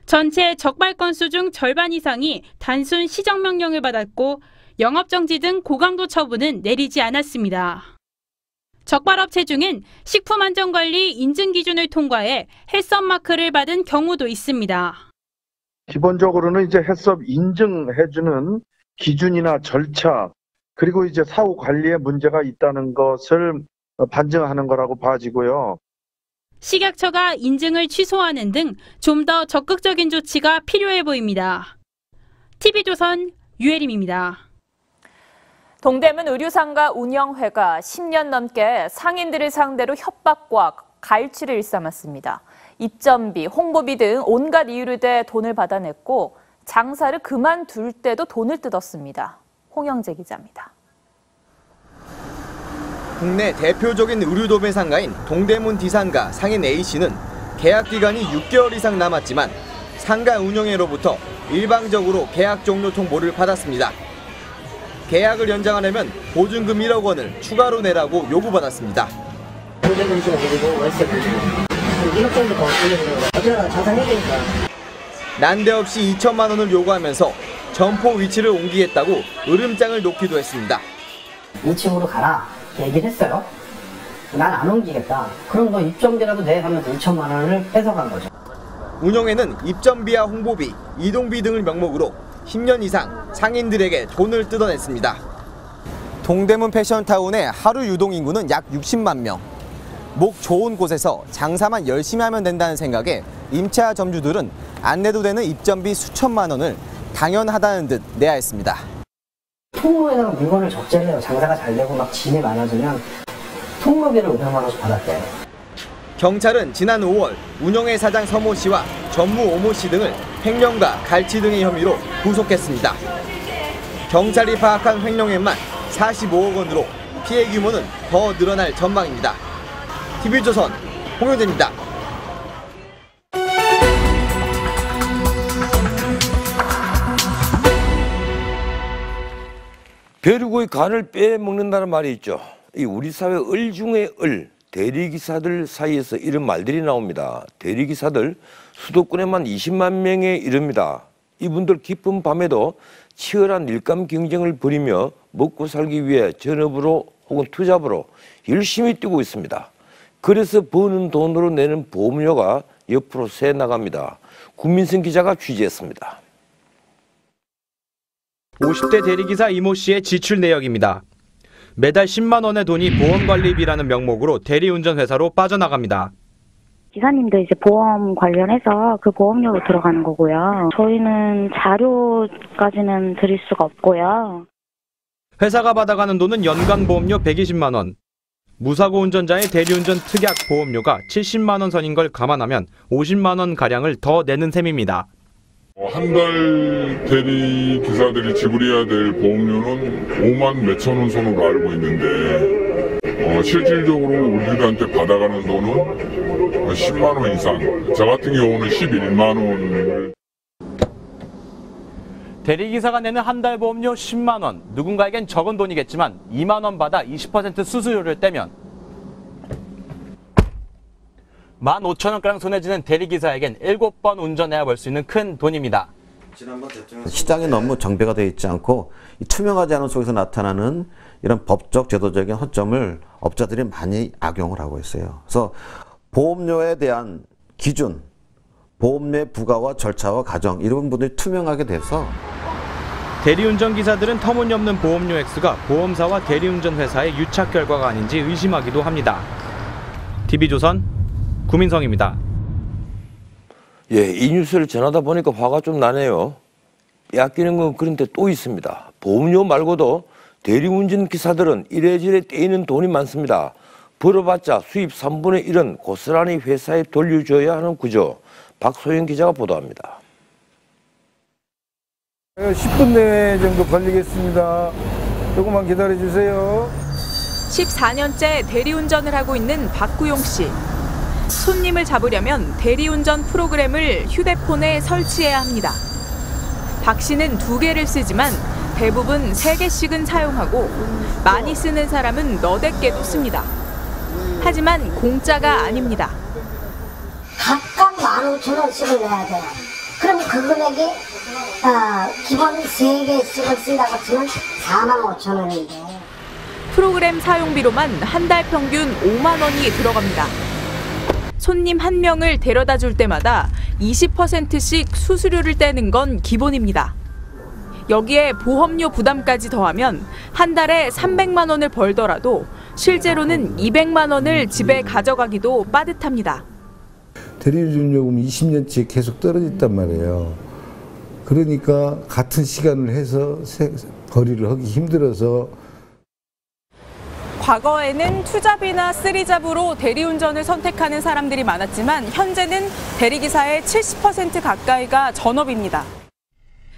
전체 적발 건수 중 절반 이상이 단순 시정명령을 받았고 영업정지 등 고강도 처분은 내리지 않았습니다. 적발업체 중엔 식품안전관리 인증기준을 통과해 헬스업 마크를 받은 경우도 있습니다. 기본적으로는 이제 헬스업 인증해주는 기준이나 절차 그리고 이제 사후 관리에 문제가 있다는 것을 반증하는 거라고 봐지고요. 식약처가 인증을 취소하는 등 좀 더 적극적인 조치가 필요해 보입니다. TV조선 유혜림입니다. 동대문 의류상가 운영회가 10년 넘게 상인들을 상대로 협박과 갈취를 일삼았습니다. 입점비, 홍보비 등 온갖 이유를 대 돈을 받아냈고 장사를 그만둘 때도 돈을 뜯었습니다. 홍영재 기자입니다. 국내 대표적인 의류도매 상가인 동대문 D상가 상인 A씨는 계약 기간이 6개월 이상 남았지만 상가 운영회로부터 일방적으로 계약 종료 통보를 받았습니다. 계약을 연장하려면 보증금 1억 원을 추가로 내라고 요구받았습니다. 보증금 좀 드리고 월세 드리고 1억 정도 더 올려주는 거 어쩌다가 장사 해야 되니까. 난데없이 2천만 원을 요구하면서 점포 위치를 옮기겠다고 으름장을 놓기도 했습니다. 2층으로 가라 얘기를 했어요. 난 안 옮기겠다. 그럼 너 입점비라도 내 하면서 2천만 원을 뺏어간 거죠. 운영에는 입점비와 홍보비, 이동비 등을 명목으로 10년 이상 상인들에게 돈을 뜯어냈습니다. 동대문 패션타운의 하루 유동인구는 약 60만 명. 목 좋은 곳에서 장사만 열심히 하면 된다는 생각에 임차 점주들은 안 내도 되는 입점비 수천만 원을 당연하다는 듯 내야 했습니다. 통로에다가 물건을 적재를 해요. 장사가 잘 되고 막 진이 많아지면 통로비를 500만 원씩 받았대요. 경찰은 지난 5월 운영회 사장 서모 씨와 전무 오모 씨 등을 횡령과 갈취 등의 혐의로 구속했습니다. 경찰이 파악한 횡령액만 45억 원으로 피해 규모는 더 늘어날 전망입니다. TV조선 홍효재입니다. 벼룩의 간을 빼먹는다는 말이 있죠. 이 우리 사회 을 중에 을, 대리기사들 사이에서 이런 말들이 나옵니다. 대리기사들 수도권에만 20만 명에 이릅니다. 이분들 깊은 밤에도 치열한 일감 경쟁을 벌이며 먹고 살기 위해 전업으로 혹은 투잡으로 열심히 뛰고 있습니다. 그래서 버는 돈으로 내는 보험료가 옆으로 새 나갑니다. 구민성 기자가 취재했습니다. 50대 대리기사 이모 씨의 지출 내역입니다. 매달 10만 원의 돈이 보험관리비라는 명목으로 대리운전 회사로 빠져나갑니다. 기사님도 이제 보험 관련해서 그 보험료로 들어가는 거고요. 저희는 자료까지는 드릴 수가 없고요. 회사가 받아가는 돈은 연간 보험료 120만 원. 무사고 운전자의 대리운전 특약 보험료가 70만 원 선인 걸 감안하면 50만 원 가량을 더 내는 셈입니다. 한 달 대리 기사들이 지불해야 될 보험료는 5만 몇천 원 선으로 알고 있는데 실질적으로 우리들한테 받아가는 돈은 10만 원 이상. 저 같은 경우는 11만 원을. 대리기사가 내는 한 달 보험료 10만 원. 누군가에겐 적은 돈이겠지만 2만 원 받아 20% 수수료를 떼면 15,000원가량 손해지는 대리기사에겐 7번 운전해야 벌 수 있는 큰 돈입니다. 시장이 너무 정비가 되어 있지 않고 투명하지 않은 속에서 나타나는 이런 법적 제도적인 허점을 업자들이 많이 악용을 하고 있어요. 그래서 보험료에 대한 기준, 보험료의 부과와 절차와 과정 이런 부분들이 투명하게 돼서 대리운전 기사들은 터무니없는 보험료 액수가 보험사와 대리운전 회사의 유착 결과가 아닌지 의심하기도 합니다. TV조선 구민성입니다. 예, 이 뉴스를 전하다 보니까 화가 좀 나네요. 아끼는 건 그런데 또 있습니다. 보험료 말고도 대리운전 기사들은 이래저래 떼이는 돈이 많습니다. 벌어봤자 수입 3분의 1은 고스란히 회사에 돌려줘야 하는 구조. 박소영 기자가 보도합니다. 10분 내외 정도 걸리겠습니다. 조금만 기다려주세요. 14년째 대리운전을 하고 있는 박구용 씨. 손님을 잡으려면 대리운전 프로그램을 휴대폰에 설치해야 합니다. 박 씨는 2개를 쓰지만 대부분 3개씩은 사용하고 많이 쓰는 사람은 너댓 개도 씁니다. 하지만 공짜가 아닙니다. 각각 15,000원씩을 내야 돼요. 그러면 그 금액이 기본 3개씩을 쓴다고 치면 45,000원인데. 프로그램 사용비로만 한 달 평균 5만 원이 들어갑니다. 손님 1명을 데려다 줄 때마다 20%씩 수수료를 떼는 건 기본입니다. 여기에 보험료 부담까지 더하면 한 달에 300만 원을 벌더라도 실제로는 200만 원을 집에 가져가기도 빠듯합니다. 대리운전 요금 20년째 계속 떨어졌단 말이에요. 그러니까 같은 시간을 해서 거리를 하기 힘들어서 과거에는 투잡이나 쓰리잡으로 대리운전을 선택하는 사람들이 많았지만 현재는 대리기사의 70% 가까이가 전업입니다.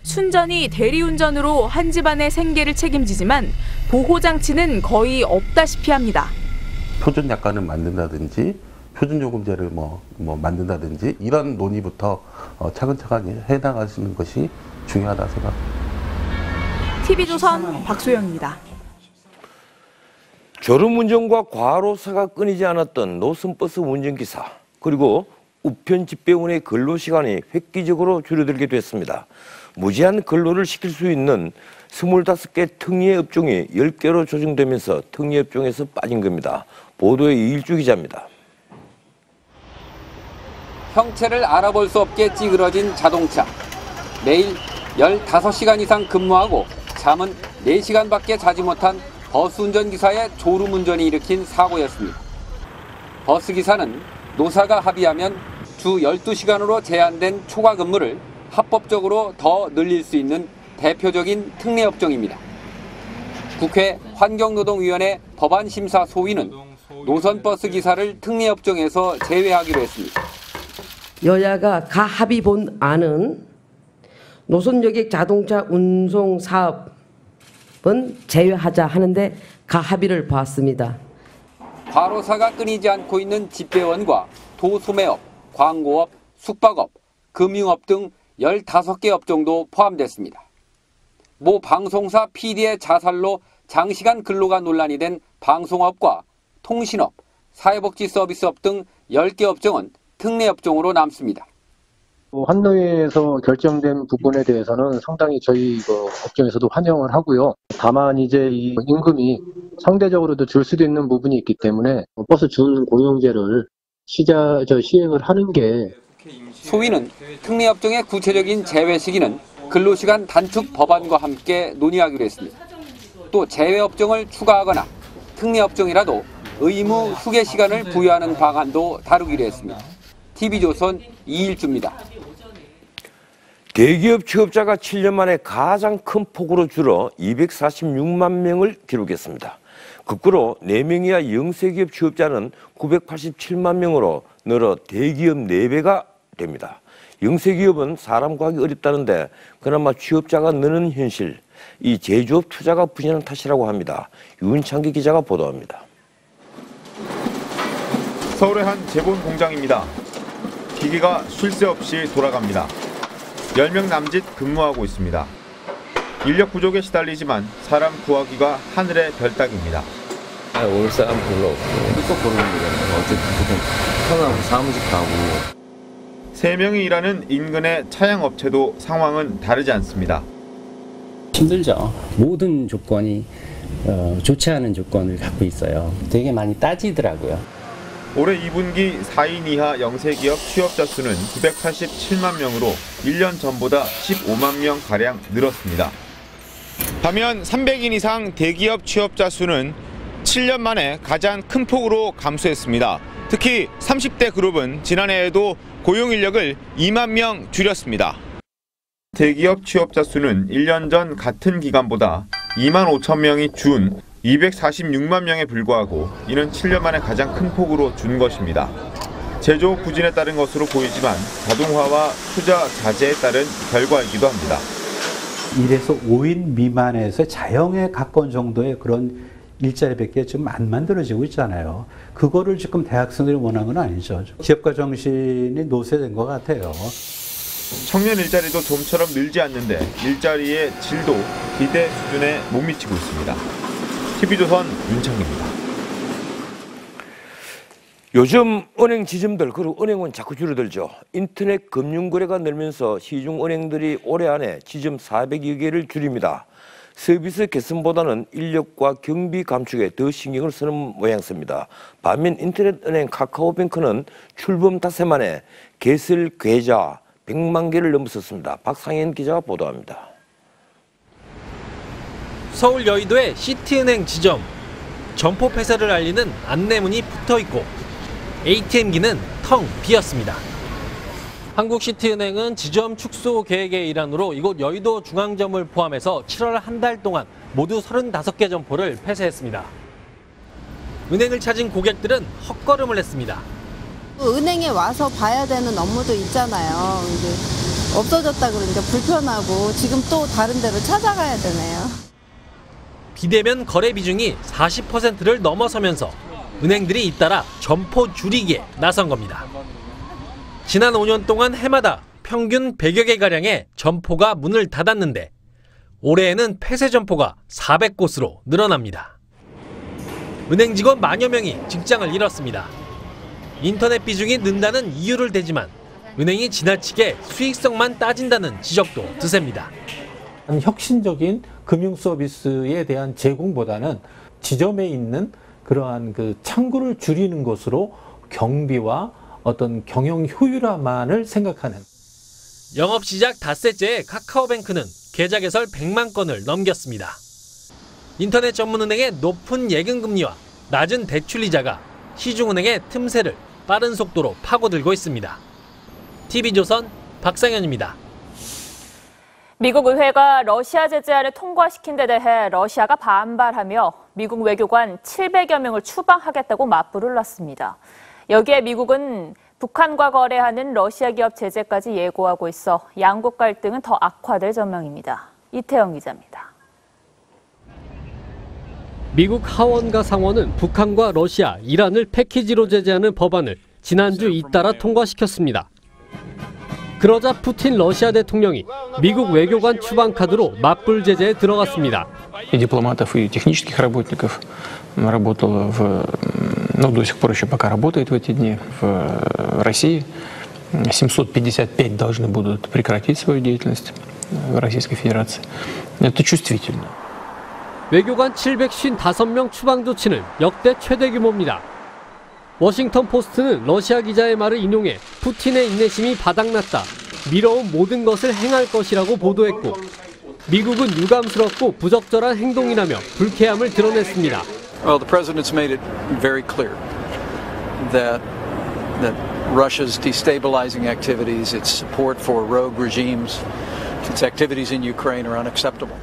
순전히 대리운전으로 한 집안의 생계를 책임지지만 보호장치는 거의 없다시피 합니다. 표준 약관을 만든다든지 표준요금제를 만든다든지 이런 논의부터 차근차근 해나가시는 것이 중요하다 생각합니다. TV조선 박소영입니다. 졸음운전과 과로사가 끊이지 않았던 노선버스 운전기사 그리고 우편 집배원의 근로시간이 획기적으로 줄어들게 됐습니다. 무제한 근로를 시킬 수 있는 25개 특례 업종이 10개로 조정되면서 특례 업종에서 빠진 겁니다. 보도의 이일주 기자입니다. 형체를 알아볼 수 없게 찌그러진 자동차. 매일 15시간 이상 근무하고 잠은 4시간밖에 자지 못한 버스 운전기사의 졸음운전이 일으킨 사고였습니다. 버스기사는 노사가 합의하면 주 12시간으로 제한된 초과 근무를 합법적으로 더 늘릴 수 있는 대표적인 특례 업종입니다. 국회 환경노동위원회 법안심사 소위는 노선버스 기사를 특례 업종에서 제외하기로 했습니다. 여야가 가합의 본 안은 노선여객 자동차 운송 사업은 제외하자 하는데 가합의를 보았습니다. 과로사가 끊이지 않고 있는 집배원과 도소매업, 광고업, 숙박업, 금융업 등 15개 업종도 포함됐습니다. 모 방송사 PD의 자살로 장시간 근로가 논란이 된 방송업과 통신업, 사회복지 서비스업 등 10개 업종은 특례 업종으로 남습니다. 환노위에서 결정된 부분에 대해서는 상당히 저희 업종에서도 환영을 하고요. 다만 이제 이 임금이 상대적으로도 줄 수도 있는 부분이 있기 때문에 버스 준공용제를 시행을 하는 게 소위는 특례 업종의 구체적인 제외 시기는 근로시간 단축 법안과 함께 논의하기로 했습니다. 또 제외 업종을 추가하거나 특례 업종이라도 의무 휴게 시간을 부여하는 방안도 다루기로 했습니다. TV조선 이일주입니다. 대기업 취업자가 7년 만에 가장 큰 폭으로 줄어 246만 명을 기록했습니다. 거꾸로 4명 이하 영세기업 취업자는 987만 명으로 늘어 대기업 4배가 됩니다. 영세기업은 사람 구하기 어렵다는데 그나마 취업자가 느는 현실, 이 제조업 투자가 부진한 탓이라고 합니다. 윤창기 기자가 보도합니다. 서울의 한 제본 공장입니다. 기계가 쉴 새 없이 돌아갑니다. 10명 남짓 근무하고 있습니다. 인력 부족에 시달리지만 사람 구하기가 하늘의 별따기입니다. 올 사람 별로 없고 또 보는 거잖아요. 어쨌든 편하고 사무직 가고. 3명이 일하는 인근의 차양업체도 상황은 다르지 않습니다. 힘들죠. 모든 조건이 좋지 않은 조건을 갖고 있어요. 되게 많이 따지더라고요. 올해 2분기 4인 이하 영세기업 취업자 수는 987만 명으로 1년 전보다 15만 명가량 늘었습니다. 반면 300인 이상 대기업 취업자 수는 7년 만에 가장 큰 폭으로 감소했습니다. 특히 30대 그룹은 지난해에도 고용 인력을 2만 명 줄였습니다. 대기업 취업자 수는 1년 전 같은 기간보다 2만 5천 명이 준 246만 명에 불과하고 이는 7년 만에 가장 큰 폭으로 준 것입니다. 제조업 부진에 따른 것으로 보이지만 자동화와 투자 자제에 따른 결과이기도 합니다. 1에서 5인 미만에서 자영에 가까운 정도의 그런 일자리밖에 좀 안 만들어지고 있잖아요. 그거를 지금 대학생들이 원하는 건 아니죠. 기업가 정신이 노쇠된 것 같아요. 청년 일자리도 좀처럼 늘지 않는데 일자리의 질도 기대 수준에 못 미치고 있습니다. TV조선 윤창기입니다. 요즘 은행 지점들 그리고 은행은 자꾸 줄어들죠. 인터넷 금융거래가 늘면서 시중은행들이 올해 안에 지점 400여 개를 줄입니다. 서비스 개선보다는 인력과 경비 감축에 더 신경을 쓰는 모양새입니다. 반면 인터넷은행 카카오뱅크는 출범 닷새 만에 개설 계좌 100만 개를 넘었습니다. 박상현 기자가 보도합니다. 서울 여의도의 시티은행 지점. 점포 폐쇄를 알리는 안내문이 붙어있고 ATM기는 텅 비었습니다. 한국시티은행은 지점 축소 계획의 일환으로 이곳 여의도 중앙점을 포함해서 7월 한 달 동안 모두 35개 점포를 폐쇄했습니다. 은행을 찾은 고객들은 헛걸음을 했습니다. 은행에 와서 봐야 되는 업무도 있잖아요. 이제 없어졌다 그러니까 불편하고 지금 또 다른 데로 찾아가야 되네요. 비대면 거래 비중이 40%를 넘어서면서 은행들이 잇따라 점포 줄이기에 나선 겁니다. 지난 5년 동안 해마다 평균 100여 개가량의 점포가 문을 닫았는데 올해에는 폐쇄 점포가 400곳으로 늘어납니다. 은행 직원 만여 명이 직장을 잃었습니다. 인터넷 비중이 는다는 이유를 대지만 은행이 지나치게 수익성만 따진다는 지적도 드셉니다. 혁신적인 금융 서비스에 대한 제공보다는 지점에 있는 그러한 그 창구를 줄이는 것으로 경비와 어떤 경영 효율화만을 생각하는. 영업 시작 닷새째 카카오뱅크는 계좌 개설 100만 건을 넘겼습니다. 인터넷 전문은행의 높은 예금금리와 낮은 대출이자가 시중은행의 틈새를 빠른 속도로 파고들고 있습니다. TV조선 박상현입니다. 미국 의회가 러시아 제재안을 통과시킨 데 대해 러시아가 반발하며 미국 외교관 700여 명을 추방하겠다고 맞불을 놨습니다. 여기에 미국은 북한과 거래하는 러시아 기업 제재까지 예고하고 있어 양국 갈등은 더 악화될 전망입니다. 이태영 기자입니다. 미국 하원과 상원은 북한과 러시아, 이란을 패키지로 제재하는 법안을 지난주 잇따라 통과시켰습니다. 그러자 푸틴 러시아 대통령이 미국 외교관 추방 카드로 맞불 제재에 들어갔습니다. И дипломатов, и технических работников работало до сих пор еще пока работает в эти дни в России. 755 должны будут прекратить свою деятельность в Российской Федерации. Это чувствительно. 외교관 755명 추방 조치는 역대 최대 규모입니다. 워싱턴 포스트는 러시아 기자의 말을 인용해 푸틴의 인내심이 바닥났다, 미뤄온 모든 것을 행할 것이라고 보도했고, 미국은 유감스럽고 부적절한 행동이라며 불쾌함을 드러냈습니다. Well, the president's made it very clear that Russia's destabilizing activities, its support for rogue regimes, its activities in Ukraine are unacceptable.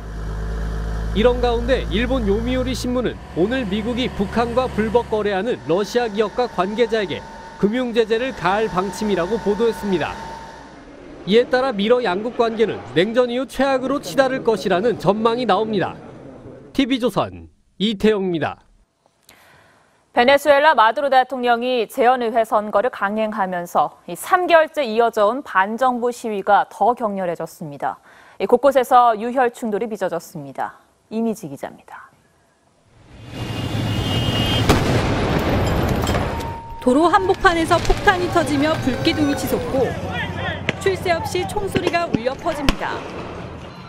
이런 가운데 일본 요미우리 신문은 오늘 미국이 북한과 불법 거래하는 러시아 기업과 관계자에게 금융 제재를 가할 방침이라고 보도했습니다. 이에 따라 미러 양국 관계는 냉전 이후 최악으로 치달을 것이라는 전망이 나옵니다. TV조선 이태영입니다. 베네수엘라 마두로 대통령이 재헌의회 선거를 강행하면서 3개월째 이어져 온 반정부 시위가 더 격렬해졌습니다. 곳곳에서 유혈 충돌이 빚어졌습니다. 이미지 기자입니다. 도로 한복판에서 폭탄이 터지며 불기둥이 치솟고 쉴 새 없이 총소리가 울려 퍼집니다.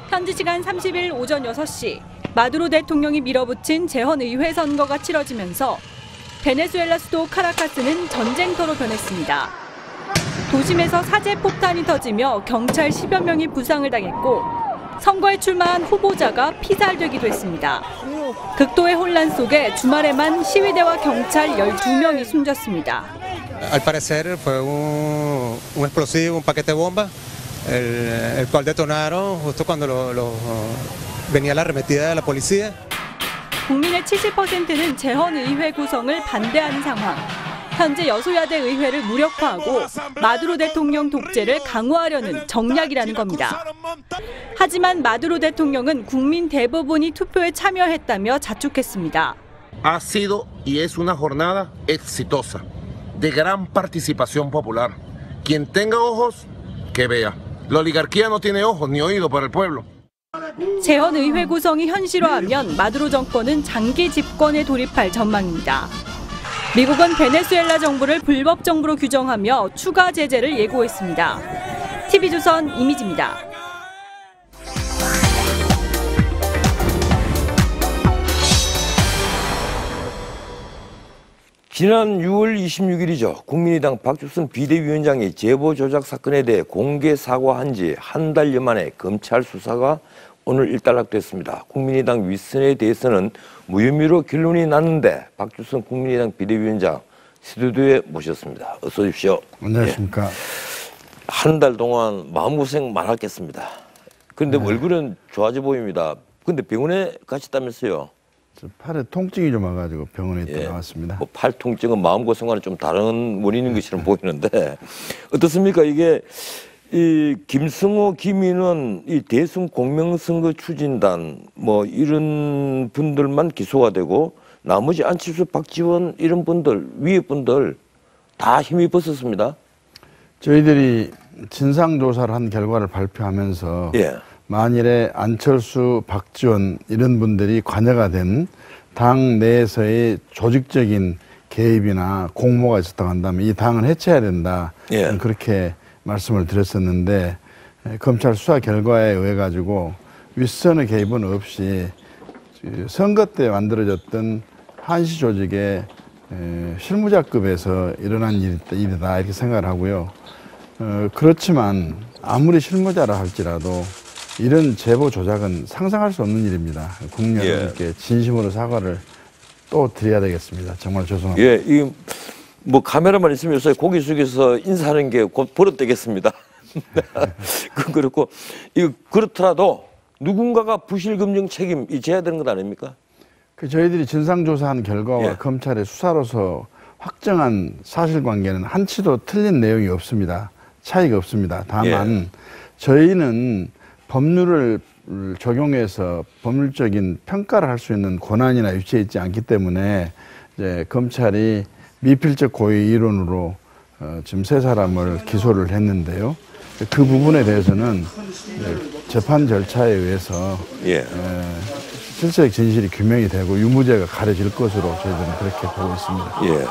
현지 시간 30일 오전 6시 마두로 대통령이 밀어붙인 재헌의회 선거가 치러지면서 베네수엘라 수도 카라카스는 전쟁터로 변했습니다. 도심에서 사제 폭탄이 터지며 경찰 10여 명이 부상을 당했고 선거에 출마한 후보자가 피살되기도 했습니다. 극도의 혼란 속에 주말에만 시위대와 경찰 12명이 숨졌습니다. Al parecer fue un explosivo, un paquete de bomba, el cual detonaron justo cuando venía la arremetida de la policía. 국민의 70%는 재헌의회 구성을 반대하는 상황. 현재 여소야대 의회를 무력화하고 마두로 대통령 독재를 강화하려는 정략이라는 겁니다. 하지만 마두로 대통령은 국민 대부분이 투표에 참여했다며 자축했습니다. Ha sido y es una jornada exitosa, de gran participación popular. Quien tenga ojos, que vea. La oligarquía no tiene ojos ni oídos para el pueblo. 재헌의회 구성이 현실화하면 마두로 정권은 장기 집권에 돌입할 전망입니다. 미국은 베네수엘라 정부를 불법 정부로 규정하며 추가 제재를 예고했습니다. TV조선 이미지입니다. 지난 6월 26일이죠. 국민의당 박주선 비대위원장이 제보 조작 사건에 대해 공개 사과한 지 한 달여 만에 검찰 수사가 오늘 일단락됐습니다. 국민의당 윗선에 대해서는 무혐의로 결론이 났는데 박주선 국민의당 비대위원장 스튜디오에 모셨습니다. 어서 오십시오. 안녕하십니까. 한 달 동안 마음고생 많았겠습니다. 그런데 네. 얼굴은 좋아져 보입니다. 근데 병원에 가셨다면서요? 팔에 통증이 좀 와가지고 병원에 있다 나왔습니다. 뭐 팔 통증은 마음고생과는 좀 다른 원인인 것처럼 보이는데 어떻습니까? 이게 이 김승호, 김인원, 이 대승 공명선거 추진단 뭐 이런 분들만 기소가 되고 나머지 안철수, 박지원 이런 분들 위에 분들 다 힘이 벗었습니다. 저희들이 진상조사를 한 결과를 발표하면서 만일에 안철수, 박지원 이런 분들이 관여가 된 당 내에서의 조직적인 개입이나 공모가 있었다고 한다면 이 당을 해체해야 된다. 예. 그렇게 말씀을 드렸었는데 검찰 수사 결과에 의해 가지고 윗선의 개입은 없이 선거 때 만들어졌던 한시 조직의 실무자급에서 일어난 일이다 이렇게 생각을 하고요. 그렇지만 아무리 실무자라 할지라도 이런 제보 조작은 상상할 수 없는 일입니다. 국민 여러분께 진심으로 사과를 또 드려야 되겠습니다. 정말 죄송합니다. 예, 이 뭐 카메라만 있으면 요새 고개 숙여서 인사하는 게 곧 버릇되겠습니다. 그렇고 그렇더라도 누군가가 부실금융 책임이 져야 되는 것 아닙니까? 저희들이 진상조사한 결과와 검찰의 수사로서 확정한 사실관계는 한치도 틀린 내용이 없습니다. 차이가 없습니다. 다만 저희는 법률을 적용해서 법률적인 평가를 할 수 있는 권한이나 위치에 있지 않기 때문에 이제 검찰이 미필적 고의 이론으로 지금 3사람을 기소를 했는데요. 그 부분에 대해서는 재판 절차에 의해서 실체적 진실이 규명이 되고 유무죄가 가려질 것으로 저희들은 그렇게 보고 있습니다. 예.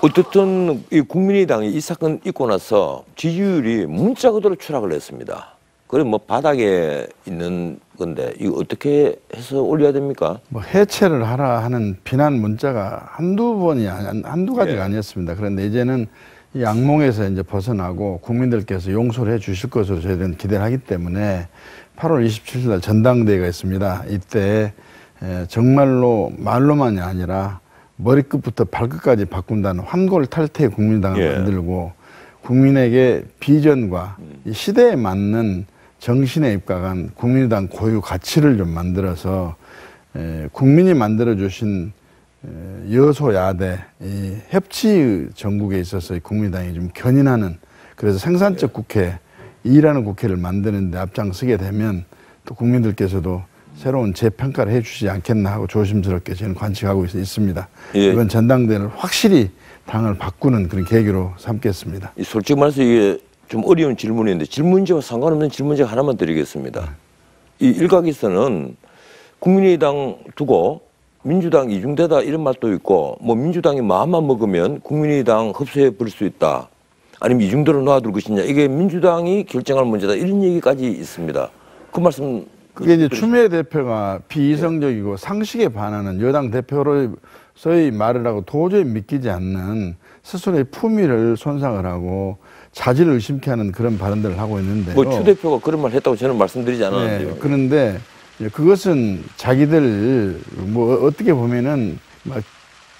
어쨌든 이 국민의당이 이 사건 있고 나서 지지율이 문자 그대로 추락을 했습니다. 그래 뭐 바닥에 있는 건데 이거 어떻게 해서 올려야 됩니까? 뭐 해체를 하라 하는 비난 문자가 한두 가지가 아니었습니다. 그런데 이제는 이 악몽에서 이제 벗어나고 국민들께서 용서를 해 주실 것으로 저희들은 기대를 하기 때문에 8월 27일 날 전당대회가 있습니다. 이때 정말로 말로만이 아니라 머리끝부터 발끝까지 바꾼다는 환골탈태 국민당을 만들고 국민에게 비전과 이 시대에 맞는 정신에 입각한 국민의당 고유 가치를 좀 만들어서 국민이 만들어주신 여소야대 이 협치 전국에 있어서 국민의당이 좀 견인하는 그래서 생산적 국회, 일하는 국회를 만드는 데 앞장서게 되면 또 국민들께서도 새로운 재평가를 해 주시지 않겠나 하고 조심스럽게 저는 관측하고 있습니다. 이번 전당대회를 확실히 당을 바꾸는 그런 계기로 삼겠습니다. 솔직히 말해서 이게 좀 어려운 질문인데 질문지와 상관없는 질문지 하나만 드리겠습니다. 이 일각에서는 국민의당 두고 민주당 이중대다 이런 말도 있고 뭐 민주당이 마음만 먹으면 국민의당 흡수해 버릴 수 있다. 아니면 이중대로 놔둘 것이냐. 이게 민주당이 결정할 문제다. 이런 얘기까지 있습니다. 그 말씀 그게 이제 추미애 대표가 비이성적이고 상식에 반하는 여당 대표로서의 말을 하고 도저히 믿기지 않는 스스로의 품위를 손상을 하고 자질을 의심케 하는 그런 발언들을 하고 있는데요. 뭐 추 대표가 그런 말 했다고 저는 말씀드리지 않았는데요. 그런데 그것은 자기들 뭐 어떻게 보면은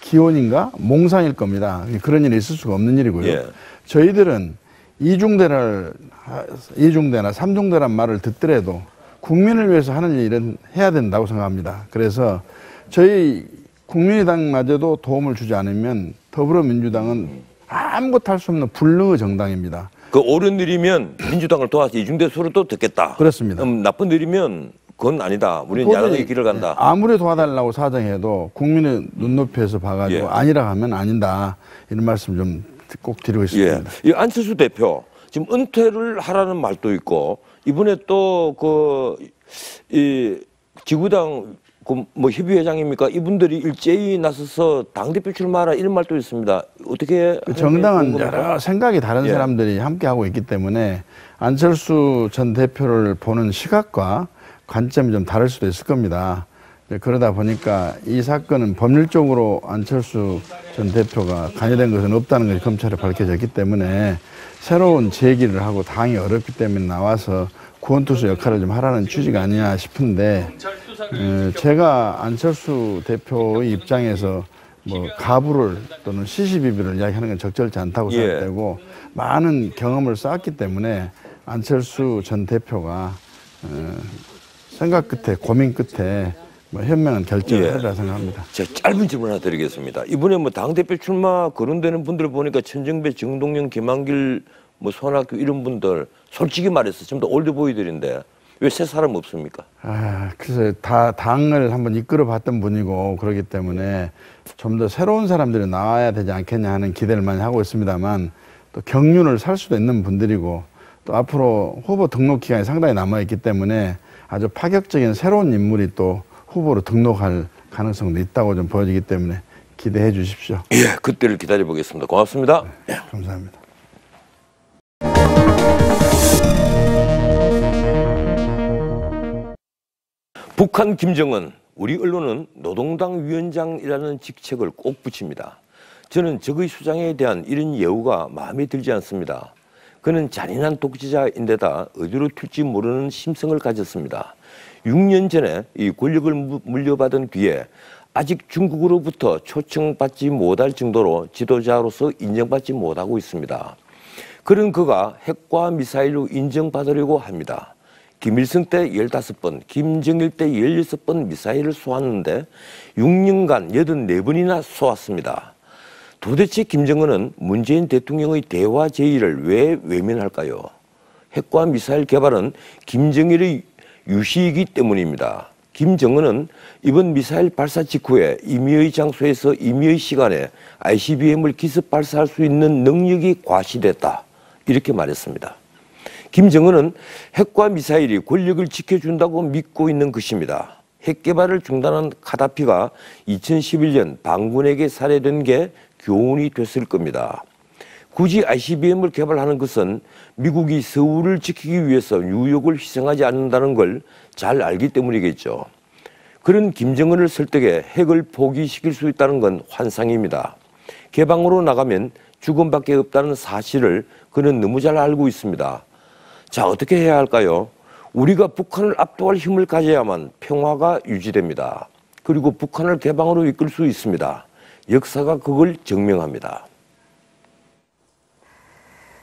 기혼인가 몽상일 겁니다. 그런 일이 있을 수가 없는 일이고요. 저희들은 이중대나 삼중대란 말을 듣더라도 국민을 위해서 하는 일은 해야 된다고 생각합니다. 그래서 저희 국민의당마저도 도움을 주지 않으면 더불어민주당은 아무것도 할 수 없는 불능의 정당입니다. 그 옳은 일이면 민주당을 도와서 이중대 소리도 듣겠다. 그렇습니다. 나쁜 일이면 그건 아니다. 우리는 야당의 길을 간다. 아무리 도와달라고 사정해도 국민의 눈높이에서 봐가지고 아니라 하면 아니다. 이런 말씀 좀 꼭 드리고 있습니다. 이 안철수 대표 지금 은퇴를 하라는 말도 있고 이번에 또 이 지구당 뭐 협의회장입니까? 이분들이 일제히 나서서 당대표 출마하라 이런 말도 있습니다. 어떻게 정당은 여러 생각이 다른 사람들이 함께 하고 있기 때문에 안철수 전 대표를 보는 시각과 관점이 좀 다를 수도 있을 겁니다. 그러다 보니까 이 사건은 법률적으로 안철수 전 대표가 관여된 것은 없다는 것이 검찰에 밝혀졌기 때문에 새로운 제기를 하고 당이 어렵기 때문에 나와서 구원투수 역할을 좀 하라는 취지가 아니냐 싶은데 제가 안철수 대표의 입장에서 뭐 가부를 또는 시시비비를 이야기하는 건 적절치 않다고 생각되고 많은 경험을 쌓았기 때문에 안철수 전 대표가 생각 끝에 고민 끝에 뭐 현명한 결정을 하리라 생각합니다. 제가 짧은 질문 하나 드리겠습니다. 이번에 뭐 당대표 출마 거론되는 분들 보니까 천정배, 정동영, 김한길, 뭐 손학규 이런 분들 솔직히 말해서 좀 더 올드보이들인데 왜 새 사람 없습니까? 글쎄 다 당을 한번 이끌어 봤던 분이고 그렇기 때문에 좀 더 새로운 사람들이 나와야 되지 않겠냐 하는 기대를 많이 하고 있습니다만 또 경륜을 살 수도 있는 분들이고 또 앞으로 후보 등록 기간이 상당히 남아있기 때문에 아주 파격적인 새로운 인물이 또 후보로 등록할 가능성도 있다고 좀 보여지기 때문에 기대해 주십시오. 예, 그때를 기다려 보겠습니다. 고맙습니다. 네, 감사합니다. 북한 김정은, 우리 언론은 노동당 위원장이라는 직책을 꼭 붙입니다. 저는 적의 수장에 대한 이런 예우가 마음에 들지 않습니다. 그는 잔인한 독재자인데다 어디로 튈지 모르는 심성을 가졌습니다. 6년 전에 이 권력을 물려받은 뒤에 아직 중국으로부터 초청받지 못할 정도로 지도자로서 인정받지 못하고 있습니다. 그런 그가 핵과 미사일로 인정받으려고 합니다. 김일성 때 15번, 김정일 때 16번 미사일을 쏘았는데 6년간 84번이나 쏘았습니다. 도대체 김정은은 문재인 대통령의 대화 제의를 왜 외면할까요? 핵과 미사일 개발은 김정일의 유시이기 때문입니다. 김정은은 이번 미사일 발사 직후에 임의의 장소에서 임의의 시간에 ICBM을 기습 발사할 수 있는 능력이 과시됐다. 이렇게 말했습니다. 김정은은 핵과 미사일이 권력을 지켜준다고 믿고 있는 것입니다. 핵 개발을 중단한 카다피가 2011년 반군에게 살해된 게 교훈이 됐을 겁니다. 굳이 ICBM을 개발하는 것은 미국이 서울을 지키기 위해서 뉴욕을 희생하지 않는다는 걸 잘 알기 때문이겠죠. 그런 김정은을 설득해 핵을 포기시킬 수 있다는 건 환상입니다. 개방으로 나가면 죽음밖에 없다는 사실을 그는 너무 잘 알고 있습니다. 자, 어떻게 해야 할까요? 우리가 북한을 압도할 힘을 가져야만 평화가 유지됩니다. 그리고 북한을 개방으로 이끌 수 있습니다. 역사가 그걸 증명합니다.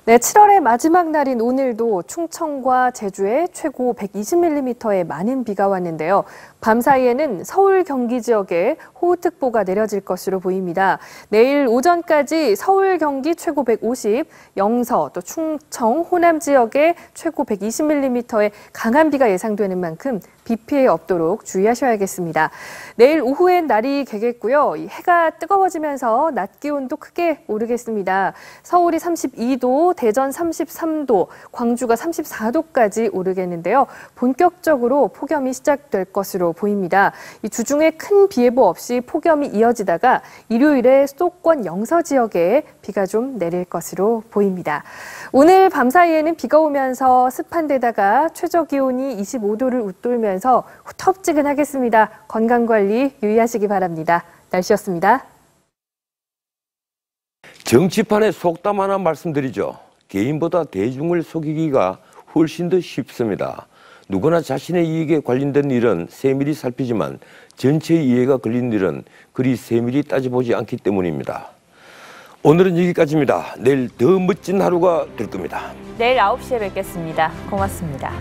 네, 7월의 마지막 날인 오늘도 충청과 제주에 최고 120mm의 많은 비가 왔는데요. 밤 사이에는 서울, 경기 지역에 호우특보가 내려질 것으로 보입니다. 내일 오전까지 서울, 경기 최고 150, 영서, 또 충청, 호남 지역에 최고 120mm의 강한 비가 예상되는 만큼 비 피해 없도록 주의하셔야겠습니다. 내일 오후엔 날이 개겠고요. 이 해가 뜨거워지면서 낮 기온도 크게 오르겠습니다. 서울이 32도, 대전 33도, 광주가 34도까지 오르겠는데요. 본격적으로 폭염이 시작될 것으로 보입니다. 이 주중에 큰 비 예보 없이 폭염이 이어지다가 일요일에 수도권 영서 지역에 비가 좀 내릴 것으로 보입니다. 오늘 밤 사이에는 비가 오면서 습한 데다가 최저 기온이 25도를 웃돌면서 후텁지근하겠습니다. 건강관리 유의하시기 바랍니다. 날씨였습니다. 정치판에 속담 하나 말씀드리죠. 개인보다 대중을 속이기가 훨씬 더 쉽습니다. 누구나 자신의 이익에 관련된 일은 세밀히 살피지만 전체의 이해가 걸린 일은 그리 세밀히 따져보지 않기 때문입니다. 오늘은 여기까지입니다. 내일 더 멋진 하루가 될 겁니다. 내일 9시에 뵙겠습니다. 고맙습니다.